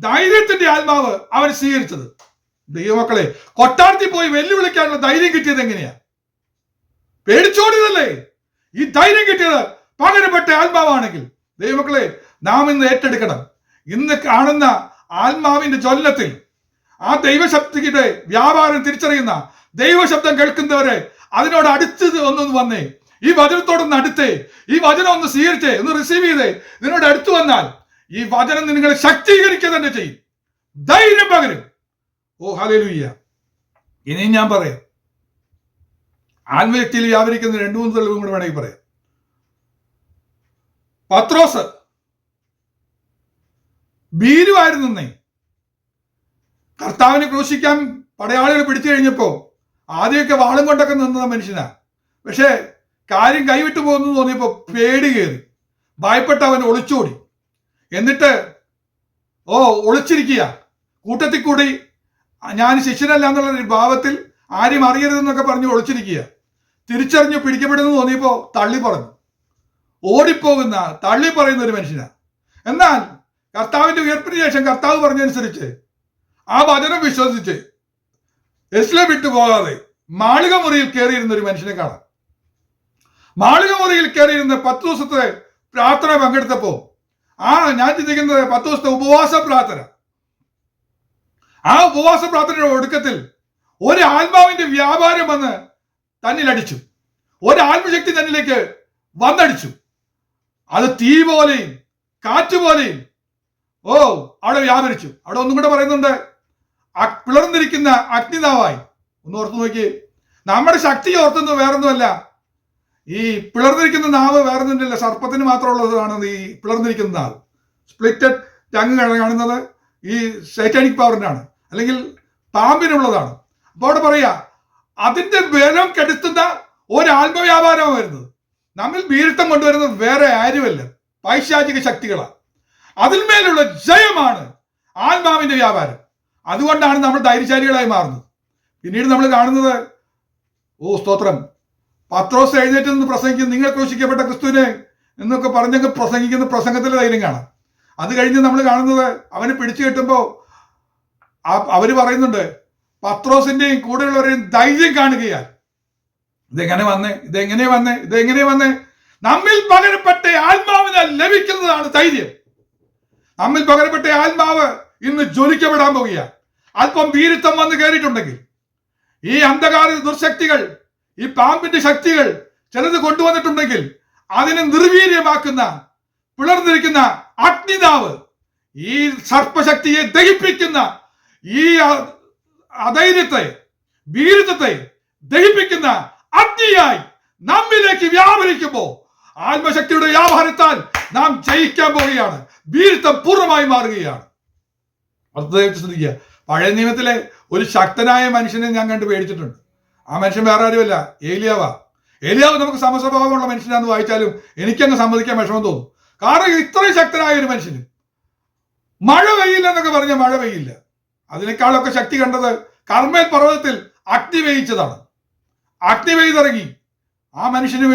ധൈര്യത്തിന്റെ ആത്മാവ് അവൻ സ്വീകരിച്ചത്. ദൈവമക്കളെ, കൊട്ടാരത്തിൽ പോയി വെല്ലുവിളിക്കാനുള്ള ധൈര്യം കിട്ടിയത് എങ്ങനെയാ? പേടിച്ചോടിയതല്ലേ? ഈ ധൈര്യം കിട്ടിയത് പകരപ്പെട്ട ആത്മാവാണെങ്കിൽ ദൈവമക്കളെ, നാം ഇന്ന് ഏറ്റെടുക്കണം. ഇന്ന് കാണുന്ന ആത്മാവിന്റെ ജ്വലനത്തിൽ ആ ദൈവശക്തിയുടെ വ്യാപാരം തിരിച്ചറിയുന്ന, ദൈവശബ്ദം കേൾക്കുന്നവരെ അതിനോട് അടുത്ത് ഒന്നൊന്ന് വന്നേ, ഈ വചനത്തോടൊന്ന് അടുത്തേ, ഈ വചനം ഒന്ന് സ്വീകരിച്ചേ, ഒന്ന് റിസീവ് ചെയ്തേ. ഇതിനോട് അടുത്തു വന്നാൽ ഈ വചനം നിങ്ങളെ ശക്തീകരിക്കുക തന്നെ ചെയ്യും, ധൈര്യം പകരും. ഓ ഹല്ലേലൂയ. ഇനിയും ഞാൻ പറയാം, ആത്മശക്തിയിൽ വ്യാപരിക്കുന്ന 2-3 തെളിവും കൂടെ വേണമെങ്കിൽ പറയാം. പത്രോസ് ഭീരുവായിരുന്നേ. കർത്താവിനെ ക്രൂശിക്കാൻ പടയാളികൾ പിടിച്ചു കഴിഞ്ഞപ്പോ ആദ്യമൊക്കെ വാളും കൊണ്ടൊക്കെ നിന്ന മനുഷ്യനാ. പക്ഷെ കാര്യം കൈവിട്ടു പോകുന്നു തോന്നിയപ്പോ പേടി കയറി, ഭയപ്പെട്ട് അവൻ ഒളിച്ചോടി. എന്നിട്ട് ഒളിച്ചിരിക്കുക, കൂട്ടത്തിൽ കൂടി ഞാൻ ശിഷ്യനല്ല എന്നുള്ള ഒരു ഭാവത്തിൽ ആരും അറിയരുതെന്നൊക്കെ പറഞ്ഞ് ഒളിച്ചിരിക്കുക. തിരിച്ചറിഞ്ഞു പിടിക്കപ്പെടുന്നു തോന്നിയപ്പോ തള്ളി പറഞ്ഞു. ഓടിപ്പോകുന്ന, തള്ളി പറയുന്ന ഒരു മനുഷ്യനാണ്. എന്നാൽ കർത്താവിന്റെ ഉയർപ്പിന് ശേഷം കർത്താവ് പറഞ്ഞനുസരിച്ച് ആ വചനം വിശ്വസിച്ച് യെരുശലേം വിട്ടു പോകാതെ മാളിക മുറിയിൽ കയറിയിരുന്ന ഒരു മനുഷ്യനെ കാണാം. മാളിക മുറിയിൽ കയറിയിരുന്ന 10 ദിവസത്തെ പ്രാർത്ഥന പങ്കെടുത്തപ്പോ ഞാൻ ചിന്തിക്കുന്നത് 10 ദിവസത്തെ ഉപവാസ പ്രാർത്ഥന. ആ ഉപവാസ പ്രാർത്ഥനയുടെ ഒടുക്കത്തിൽ ഒരു ആത്മാവിന്റെ വ്യാപാരം വന്ന് തന്നിലടിച്ചു. ഒരു ആത്മശക്തി തന്നിലേക്ക് വന്നടിച്ചു. അത് തീ പോലെയും കാറ്റ് പോലെയും അവിടെ വ്യാപരിച്ചു. അവിടെ ഒന്നും കൂടെ പറയുന്നുണ്ട്, പിളർന്നിരിക്കുന്ന അഗ്നിനാവായി. ഒന്ന് ഓർത്തു നോക്കി, നമ്മുടെ ശക്തി ഓർത്തുന്നത് വേറൊന്നുമല്ല. ഈ പിളർന്നിരിക്കുന്ന നാവ് വേറൊന്നുമില്ല, സർപ്പത്തിന് മാത്രമുള്ളതാണ് ഈ പിളർന്നിരിക്കുന്ന നാവ്. സ്പ്ലിറ്റഡ് ടങ് കാണുന്നത് ഈ സൈറ്റാനിക് പവറിനാണ്, അല്ലെങ്കിൽ പാമ്പിനുള്ളതാണ്. അപ്പോൾ അവിടെ പറയാ, അതിന്റെ ബലം കെടുത്തുന്ന ഒരു ആത്മവ്യാപാരമാണ് വരുന്നത്. നമ്മിൽ ഭീരുത്വം കൊണ്ടുവരുന്നത് വേറെ ആരുമല്ല, പൈശാചിക ശക്തികളാണ്. അതിന്മേലുള്ള ജയമാണ് ആത്മാവിന്റെ വ്യാപാരം. അതുകൊണ്ടാണ് നമ്മൾ ധൈര്യശാലികളായി മാറുന്നത്. പിന്നീട് നമ്മൾ കാണുന്നത്, സ്തോത്രം, പത്രോസ് എഴുന്നേറ്റ് നിന്ന് പ്രസംഗിക്കും, നിങ്ങൾ ക്രൂശിക്കപ്പെട്ട ക്രിസ്തുവിനെ എന്നൊക്കെ പറഞ്ഞങ്ങ് പ്രസംഗിക്കുന്ന പ്രസംഗത്തിലെ ധൈര്യം കാണാം. അത് കഴിഞ്ഞ് നമ്മൾ കാണുന്നത്, അവനെ പിടിച്ചു കെട്ടുമ്പോൾ അവര് പറയുന്നുണ്ട്, പത്രോസിന്റെയും കൂടെയുള്ളവരെയും ധൈര്യം കാണുകയാൽ. ഇതെങ്ങനെ വന്നേ? നമ്മിൽ പകരപ്പെട്ട ആത്മാവിനാൽ ലഭിക്കുന്നതാണ് ധൈര്യം. നമ്മിൽ പകരപ്പെട്ട ആത്മാവ് ഇന്ന് ജ്വലിക്കപ്പെടാൻ പോകുക. അല്പം വീരുത്വം വന്ന് കയറിയിട്ടുണ്ടെങ്കിൽ, ഈ അന്ധകാര ദുർശക്തികൾ, ഈ പാമ്പിന്റെ ശക്തികൾ ചിലത് കൊണ്ടുവന്നിട്ടുണ്ടെങ്കിൽ, അതിനെ നിർവീര്യമാക്കുന്ന, പിളർന്നിരിക്കുന്ന അഗ്നിനാവ്, ഈ സർപ്പശക്തിയെ ദഹിപ്പിക്കുന്ന, ഈ അധൈര്യത്തെ, വീരുത്വത്തെ ദഹിപ്പിക്കുന്ന അഗ്നിയായി നമ്മിലേക്ക് വ്യാപരിക്കുമ്പോ ആത്മശക്തിയുടെ വ്യാപാരത്താൽ നാം ജയിക്കാൻ പോവുകയാണ്. വീരുത്വം പൂർണ്ണമായി മാറുകയാണ്. ശ്രദ്ധിക്കുക, പഴയ നിയമത്തിലെ ഒരു ശക്തനായ മനുഷ്യനെ ഞാൻ കണ്ട് പേടിച്ചിട്ടുണ്ട്. ആ മനുഷ്യൻ വേറെ ആരുമല്ല, ഏലിയാവ് നമുക്ക് സമസ്വഭാവമുള്ള മനുഷ്യനാന്ന് വായിച്ചാലും എനിക്കങ്ങ് സമ്മതിക്കാൻ വിഷമം തോന്നും. കാരണം ഇത്രയും ശക്തനായ ഒരു മനുഷ്യന് മഴ പെയ്യില്ല എന്നൊക്കെ പറഞ്ഞ മഴ പെയ്യില്ല. അതിനേക്കാളൊക്കെ ശക്തി കണ്ടത് കർമ്മേൽ പർവ്വതത്തിൽ അഗ്നി വേയിച്ചതാണ്. അഗ്നി പെയ്തിറങ്ങി. ആ മനുഷ്യന്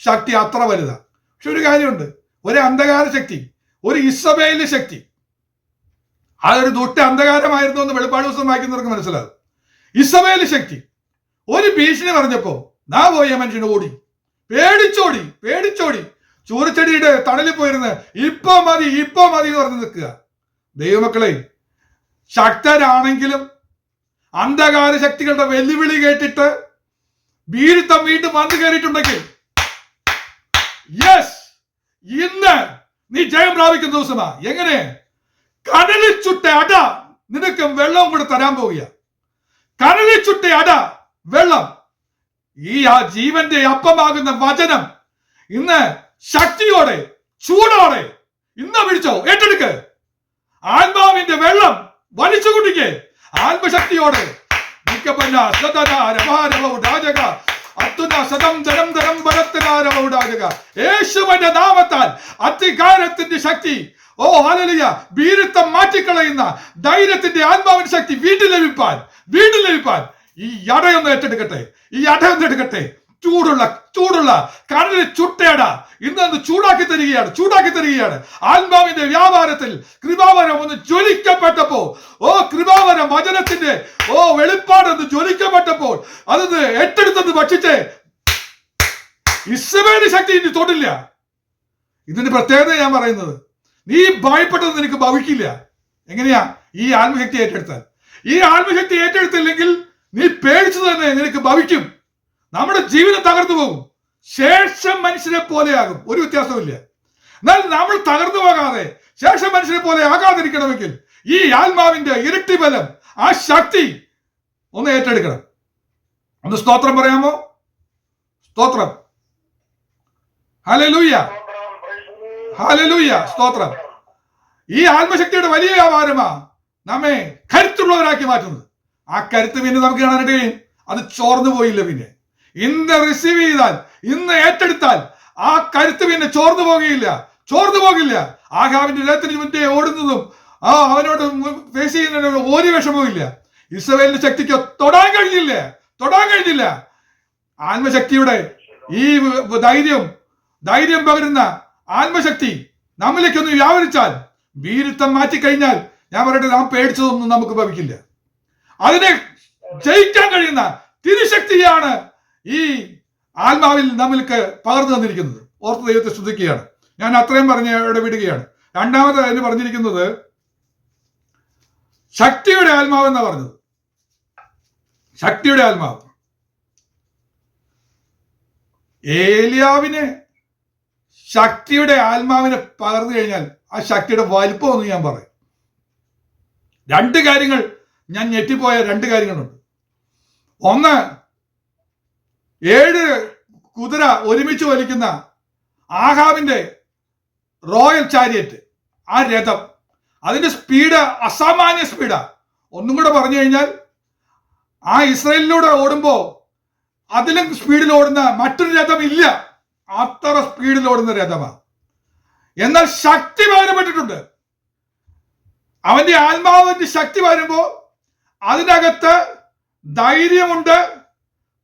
ശക്തി അത്ര വലുതാണ്. പക്ഷെ ഒരു കാര്യമുണ്ട്, ഒരു അന്ധകാര ശക്തി, ഒരു ഇസബേലിന്റെ ശക്തി, അതൊരു ദുഷ്ട അന്ധകാരമായിരുന്നു എന്ന് വെളിപ്പാട് ദിവസം വായിക്കുന്നവർക്ക് മനസ്സിലാകും. ഇസബേല് ശക്തി ഒരു ഭീഷണി പറഞ്ഞപ്പോ പോയി ആ മനുഷ്യന് ഓടി, പേടിച്ചോടി ചൂരച്ചെടിയുടെ തണലിൽ പോയിരുന്ന് ഇപ്പൊ മതി എന്ന് പറഞ്ഞ് നിൽക്കുക. ദൈവമക്കളെ, ശക്തരാണെങ്കിലും അന്ധകാര ശക്തികളുടെ വെല്ലുവിളി കേട്ടിട്ട് വീരുത്വം വീണ്ടും വന്നു കയറിയിട്ടുണ്ടെങ്കിൽ, യെസ്, ഇന്ന് നീ ജയം പ്രാപിക്കുന്ന ദിവസമാ. എങ്ങനെ? കനലിൽ ചുട്ട അട നിനക്ക് വെള്ളവും കൂടെ തരാൻ പോവുക. കനലിൽ ചുട്ട അട, വെള്ളം, ഈ ജീവന്റെ അപ്പമാകുന്ന വചനം ഇന്ന് ശക്തിയോടെ, ചൂടോടെ ഇന്ന് പിടിച്ചോ, ഏറ്റെടുക്ക്. ആത്മാവിന്റെ വെള്ളം വലിച്ചു കുടിക്ക്, ആത്മശക്തിയോടെ. യേശുവിന്റെ നാമത്താൽ അധികാരത്തിന്റെ ശക്തി, ഹല്ലേലൂയ, വീരുത്വം മാറ്റിക്കളയുന്ന ധൈര്യത്തിന്റെ ആത്മാവിന്റെ ശക്തി വീണ്ടും ലഭിപ്പാൻ ഈ അടയൊന്ന് ഏറ്റെടുക്കട്ടെ. ചൂടുള്ള ചൂടുള്ള കടലിൽ ചുട്ടേട ഇന്ന് ചൂടാക്കി തരികയാണ്. ആത്മാവിന്റെ വ്യാപാരത്തിൽ കൃപാവരം ഒന്ന് ജ്വലിക്കപ്പെട്ടപ്പോ, കൃപാവരം വചനത്തിന്റെ വെളിപ്പാടൊന്ന് ജ്വലിക്കപ്പെട്ടപ്പോൾ അതൊന്ന് ഏറ്റെടുത്തത് ഭക്ഷിച്ചേ ഇസ്രായേലി ശക്തി ഇനി തൊടില്ല. ഇതിന്റെ പ്രത്യേകത ഞാൻ പറയുന്നത്, നീ ഭയപ്പെട്ടത് നിനക്ക് ഭവിക്കില്ല. എങ്ങനെയാ? ഈ ആത്മശക്തി ഏറ്റെടുത്താൽ. ഈ ആത്മശക്തി ഏറ്റെടുത്തില്ലെങ്കിൽ നീ പേടിച്ചു തന്നെ നിനക്ക് ഭവിക്കും. നമ്മുടെ ജീവിതം തകർന്നു പോകും. ശേഷം മനുഷ്യനെ പോലെയാകും. ഒരു വ്യത്യാസമില്ല. എന്നാൽ നമ്മൾ തകർന്നു പോകാതെ ശേഷം മനുഷ്യനെ പോലെ ആകാതിരിക്കണമെങ്കിൽ ഈ ആത്മാവിന്റെ ഇരട്ടി ബലം, ആ ശക്തി ഒന്ന് ഏറ്റെടുക്കണം. ഒന്ന് സ്തോത്രം പറയാമോ? സ്തോത്രം. ഹല്ലേലൂയ, ഹല്ലേലൂയ, സ്തോത്രം. ഈ ആത്മശക്തിയുടെ വലിയ വ്യാപാരമാ നമ്മെ കരുത്തുള്ളവരാക്കി മാറ്റുന്നത്. ആ കരുത്ത് പിന്നെ നമുക്ക് കാണാനായിട്ട് കഴിയും. അത് ചോർന്നു പോയില്ല. പിന്നെ ഇന്ന് റിസീവ് ചെയ്താൽ, ഇന്ന് ഏറ്റെടുത്താൽ ആ കരുത്ത് പിന്നെ ചോർന്നു പോകില്ല. ആഹാബിന്റെ രഥത്തിന് മുന്നേ ഓടുന്നതും അവനോട് ഫേസ് ചെയ്യുന്നതിനോട് ഒരു വിഷമവും ഇല്ല. ഇസ്രായേലിന്റെ ശക്തിക്ക് തൊടാൻ കഴിഞ്ഞില്ല. ആത്മശക്തിയുടെ ഈ ധൈര്യം പകരുന്ന ആത്മശക്തി നമ്മിലേക്കൊന്ന് വ്യാപരിച്ചാൽ, വീരത്വം മാറ്റിക്കഴിഞ്ഞാൽ, ഞാൻ പറയട്ടെ, നാം പേടിച്ചതൊന്നും നമുക്ക് ഭവിക്കില്ല. അതിനെ ജയിക്കാൻ കഴിയുന്ന തിരുശക്തിയാണ് ഈ ആത്മാവിൽ നമ്മൾക്ക് പകർന്നു തന്നിരിക്കുന്നത്. ഓർത്ത് ദൈവത്തെ സ്തുതിക്കുകയാണ്. ഞാൻ അത്രയും പറഞ്ഞ് ഇവിടെ വിടുകയാണ്. രണ്ടാമത് അതിന് പറഞ്ഞിരിക്കുന്നത് ശക്തിയുടെ ആത്മാവ് എന്നാ പറഞ്ഞത്. ശക്തിയുടെ ആത്മാവ്. ഏലിയാവിന് ശക്തിയുടെ ആത്മാവിനെ പകർന്നു കഴിഞ്ഞാൽ ആ ശക്തിയുടെ വലിപ്പം ഒന്ന് ഞാൻ പറയും. രണ്ട് കാര്യങ്ങൾ, ഞാൻ ഞെട്ടിപ്പോയ രണ്ട് കാര്യങ്ങളുണ്ട്. ഒന്ന്, 7 കുതിര ഒരുമിച്ച് വലിക്കുന്ന ആഹാബിന്റെ റോയൽ ചാരിയറ്റ്, ആ രഥം, അതിന്റെ സ്പീഡ് അസാമാന്യ സ്പീഡാ. ഒന്നും കൂടെ പറഞ്ഞു കഴിഞ്ഞാൽ, ആ ഇസ്രായേലിലൂടെ ഓടുമ്പോ അതിലും സ്പീഡിൽ ഓടുന്ന മറ്റൊരു രഥം ഇല്ല. അത്ര സ്പീഡിൽ ഓടുന്ന രഥമാ. എന്നാൽ ശക്തി പകരപ്പെട്ടിട്ടുണ്ട്. അവന്റെ ആത്മാവിന്റെ ശക്തി വരുമ്പോ അതിനകത്ത് ധൈര്യമുണ്ട്.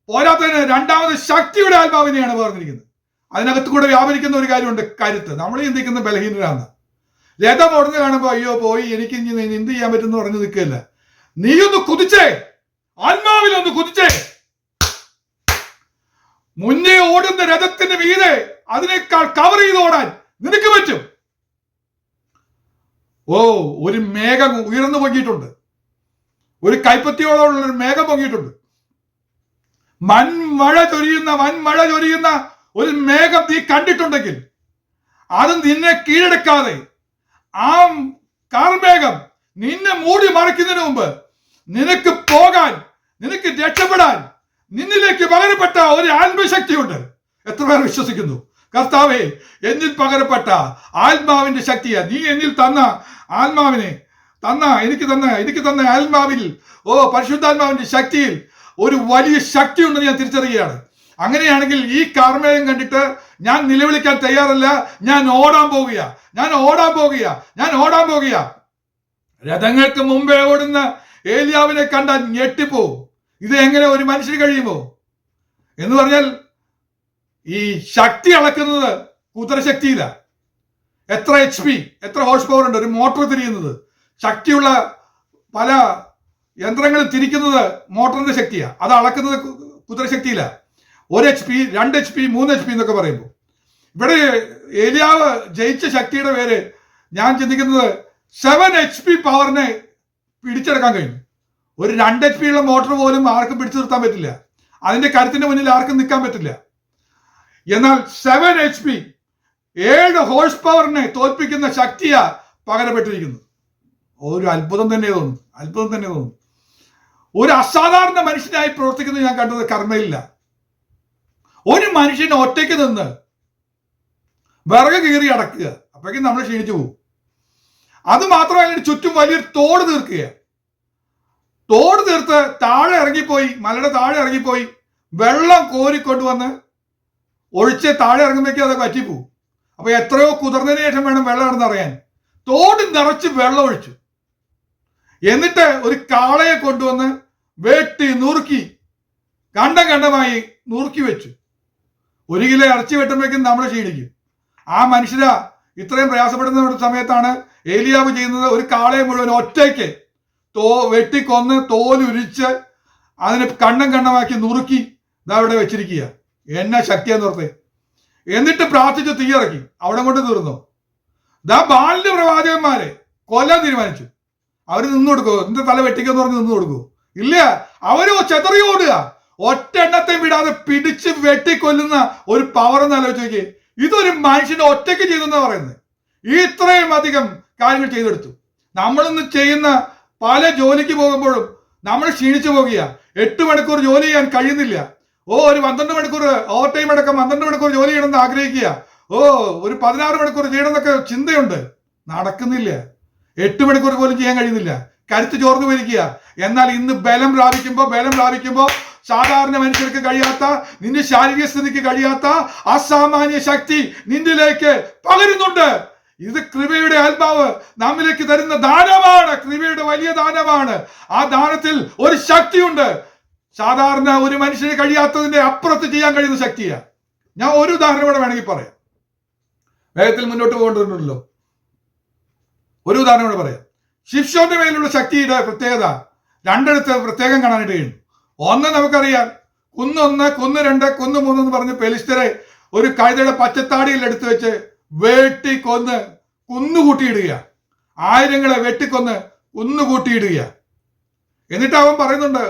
പോരാത്തതിന് രണ്ടാമത് ശക്തിയുടെ ആത്മാവിനെയാണ് പറഞ്ഞിരിക്കുന്നത്. അതിനകത്ത് കൂടെ വ്യാപരിക്കുന്ന ഒരു കാര്യമുണ്ട്, കരുത്ത്. നമ്മൾ ചിന്തിക്കുന്ന ബലഹീനരാണ്. രഥം ഓടുന്ന കാണുമ്പോ അയ്യോ പോയി, എനിക്ക് ഇനി എന്ത് ചെയ്യാൻ പറ്റുമെന്ന് പറഞ്ഞു നിൽക്കുകയല്ല. നീ ഒന്ന് കുതിച്ചേ, ആത്മാവിലൊന്ന് കുതിച്ചേ. മുന്നേ ഓടുന്ന രഥത്തിന് മീതെ അതിനേക്കാൾ കവർ ചെയ്ത് ഓടാൻ നിനക്ക് പറ്റും. ഒരു മേഘം ഉയർന്നു പൊങ്ങിയിട്ടുണ്ട്. ഒരു കൈപ്പത്തിയോളമുള്ള ഒരു മേഘം പൊങ്ങിയിട്ടുണ്ട്. വൻമഴ ചൊരിയുന്ന ഒരു മേഘം നീ കണ്ടിട്ടുണ്ടെങ്കിൽ അത് നിന്നെ കീഴടക്കാതെ, ആ കാർമേഘം നിന്നെ മൂടി മറയ്ക്കുന്നതിന് മുമ്പ് നിനക്ക് പോകാൻ, നിനക്ക് രക്ഷപ്പെടാൻ നിന്നിലേക്ക് പകരപ്പെട്ട ഒരു ആത്മശക്തിയുണ്ട്. എത്ര പേർ വിശ്വസിക്കുന്നു? കർത്താവേ, എന്നിൽ പകരപ്പെട്ട ആത്മാവിന്റെ ശക്തിയാ. നീ എന്നിൽ തന്ന ആത്മാവിനെ എനിക്ക് തന്ന ആത്മാവിൽ, പരിശുദ്ധാത്മാവിന്റെ ശക്തിയിൽ ഒരു വലിയ ശക്തി ഉണ്ടെന്ന് ഞാൻ തിരിച്ചറിയുകയാണ്. അങ്ങനെയാണെങ്കിൽ ഈ കാർമേഘം കണ്ടിട്ട് ഞാൻ നിലവിളിക്കാൻ തയ്യാറല്ല. ഞാൻ ഓടാൻ പോകുക. രഥങ്ങൾക്ക് മുമ്പേ ഓടുന്ന ഏലിയാവിനെ കണ്ടാൽ ഞെട്ടിപ്പോവും. ഇത് എങ്ങനെ ഒരു മനുഷ്യന് കഴിയുമോ എന്ന് പറഞ്ഞാൽ, ഈ ശക്തി അളക്കുന്നത് കുതിരശക്തിയില്ല. എത്ര HP, എത്ര ഹോഴ്സ് പവർ ഉണ്ട് ഒരു മോട്ടോർ തിരിയുന്നത്. ശക്തിയുള്ള പല യന്ത്രങ്ങളും തിരിക്കുന്നത് മോട്ടറിന്റെ ശക്തിയാണ്. അത് അളക്കുന്നത് കുതിരശക്തിയില്ല. 1 HP, 2 HP, 3 HP എന്നൊക്കെ പറയുമ്പോൾ, ഇവിടെ ഏലിയാവ് ജയിച്ച ശക്തിയുടെ പേര് ഞാൻ ചിന്തിക്കുന്നത് 7 HP പവറിനെ പിടിച്ചെടുക്കാൻ കഴിഞ്ഞു. ഒരു 2 HP ഉള്ള മോട്ടോർ പോലും ആർക്കും പിടിച്ചു നിർത്താൻ പറ്റില്ല. അതിന്റെ കരുത്തിന്റെ മുന്നിൽ ആർക്കും നിൽക്കാൻ പറ്റില്ല. എന്നാൽ 7 HP, 7 ഹോഴ്സ് പവറിനെ തോൽപ്പിക്കുന്ന ശക്തിയാ പകരപ്പെട്ടിരിക്കുന്നത്. ഒരു അത്ഭുതം തന്നെ തോന്നുന്നു. ഒരു അസാധാരണ മനുഷ്യനായി പ്രവർത്തിക്കുന്നത് ഞാൻ കണ്ടത് കർമ്മയില്ല. ഒരു മനുഷ്യൻ ഒറ്റയ്ക്ക് നിന്ന് വിറക് കീറി അടക്കുക, അപ്പോഴേക്കും നമ്മൾ ക്ഷീണിച്ചു പോകും. അത് മാത്രമല്ല, ചുറ്റും വലിയൊരു തോട് തീർക്കുക. തോട് തീർത്ത് മലയുടെ താഴെ ഇറങ്ങിപ്പോയി വെള്ളം കോരിക്കൊണ്ടുവന്ന് ഒഴിച്ച് താഴെ ഇറങ്ങുമ്പോഴേക്കും അത് പറ്റിപ്പോവും. അപ്പൊ എത്രയോ കുതിർന്നതിന് ശേഷം വേണം വെള്ളം ഇറന്നറിയാൻ. തോട് നിറച്ച് വെള്ളം ഒഴിച്ചു. എന്നിട്ട് ഒരു കാളയെ കൊണ്ടുവന്ന് വെട്ടി നുറുക്കി കണ്ടമായി നുറുക്കി വെച്ചു. 1 കിലോ ഇറച്ചി വെട്ടുമ്പോഴേക്കും നമ്മൾ ക്ഷീണിക്കും. ആ മനുഷ്യരാ ഇത്രയും പ്രയാസപ്പെടുന്ന സമയത്താണ് ഏലിയാവ് ചെയ്യുന്നത്. ഒരു കാളയെ മുഴുവൻ ഒറ്റയ്ക്ക് വെട്ടിക്കൊന്ന് തോലുരിച്ച് അതിന് കണ്ണമാക്കി നുറുക്കി ഇതാ ഇവിടെ വെച്ചിരിക്കുക. എന്നാ ശക്തിയാന്ന് ഓർത്തേ. എന്നിട്ട് പ്രാർത്ഥിച്ച് തീയിറക്കി. അവിടെ കൊണ്ട് തീർന്നു. ദാ ബാലിന്റെ പ്രവാചകന്മാരെ കൊല്ലാൻ തീരുമാനിച്ചു. അവര് നിന്ന് കൊടുക്കുമോ? എന്റെ തല വെട്ടിക്കെന്ന് പറഞ്ഞ് നിന്ന് കൊടുക്കുമോ? ഇല്ല. അവര് ചെതറി ഓടുക. ഒറ്റ എണ്ണത്തെ വിടാതെ പിടിച്ച് വെട്ടിക്കൊല്ലുന്ന ഒരു പവർ എന്ന് ആലോചിച്ച് നോക്കിയേ. ഇതൊരു മനുഷ്യനെ ഒറ്റയ്ക്ക് ചെയ്തെന്നാ പറയുന്നത്. ഇത്രയും അധികം കാര്യങ്ങൾ ചെയ്തെടുത്തു. നമ്മളിന്ന് ചെയ്യുന്ന പല ജോലിക്ക് പോകുമ്പോഴും നമ്മൾ ക്ഷീണിച്ചു പോകുക. 8 മണിക്കൂർ ജോലി ചെയ്യാൻ കഴിയുന്നില്ല. ഒരു 12 മണിക്കൂർ ഓവർ ടൈം അടക്കം 12 മണിക്കൂർ ജോലി ചെയ്യണമെന്ന് ആഗ്രഹിക്കുക. ഒരു 16 മണിക്കൂർ ചെയ്യണമെന്നൊക്കെ ചിന്തയുണ്ട്. നടക്കുന്നില്ല. 8 മണിക്കൂർ പോലും ചെയ്യാൻ കഴിയുന്നില്ല. കരുത്ത് ചോർന്നു പോയിരിക്കുക. എന്നാൽ ഇന്ന് ബലം പ്രാപിക്കുമ്പോൾ സാധാരണ മനുഷ്യർക്ക് കഴിയാത്ത, നിന്റെ ശാരീരിക സ്ഥിതിക്ക് കഴിയാത്ത അസാമാന്യ ശക്തി നിന്നിലേക്ക് പകരുന്നുണ്ട്. ഇത് കൃപയുടെ ആത്മാവ് നമ്മിലേക്ക് തരുന്ന ദാനമാണ്. കൃപയുടെ വലിയ ദാനമാണ്. ആ ദാനത്തിൽ ഒരു ശക്തിയുണ്ട്. സാധാരണ ഒരു മനുഷ്യന് കഴിയാത്തതിന്റെ അപ്പുറത്ത് ചെയ്യാൻ കഴിയുന്ന ശക്തിയാ. ഞാൻ ഒരു ഉദാഹരണം കൂടെ വേണമെങ്കിൽ പറയാം. വേഗത്തിൽ മുന്നോട്ട് പോകേണ്ടതുണ്ടല്ലോ. ഒരു ഉദാഹരണം കൂടെ പറയാം. ശിംശോന്റെ മേലുള്ള ശക്തിയുടെ പ്രത്യേകത 2 പ്രത്യേകം കാണാനായിട്ട് കഴിയും. ഒന്ന് നമുക്കറിയാം. കുന്ന് 1, കുന്ന് 2, കുന്ന് 3 എന്ന് പറഞ്ഞ് പെലിസ്ത്യരെ ഒരു കഴുതയുടെ പച്ചത്താടിയിൽ എടുത്തു വെച്ച് വെട്ടിക്കൊന്ന് കുന്നുകൂട്ടിയിടുക. 1000ങ്ങളെ വെട്ടിക്കൊന്ന് കുന്നുകൂട്ടിയിടുക. എന്നിട്ട് അവൻ പറയുന്നുണ്ട്,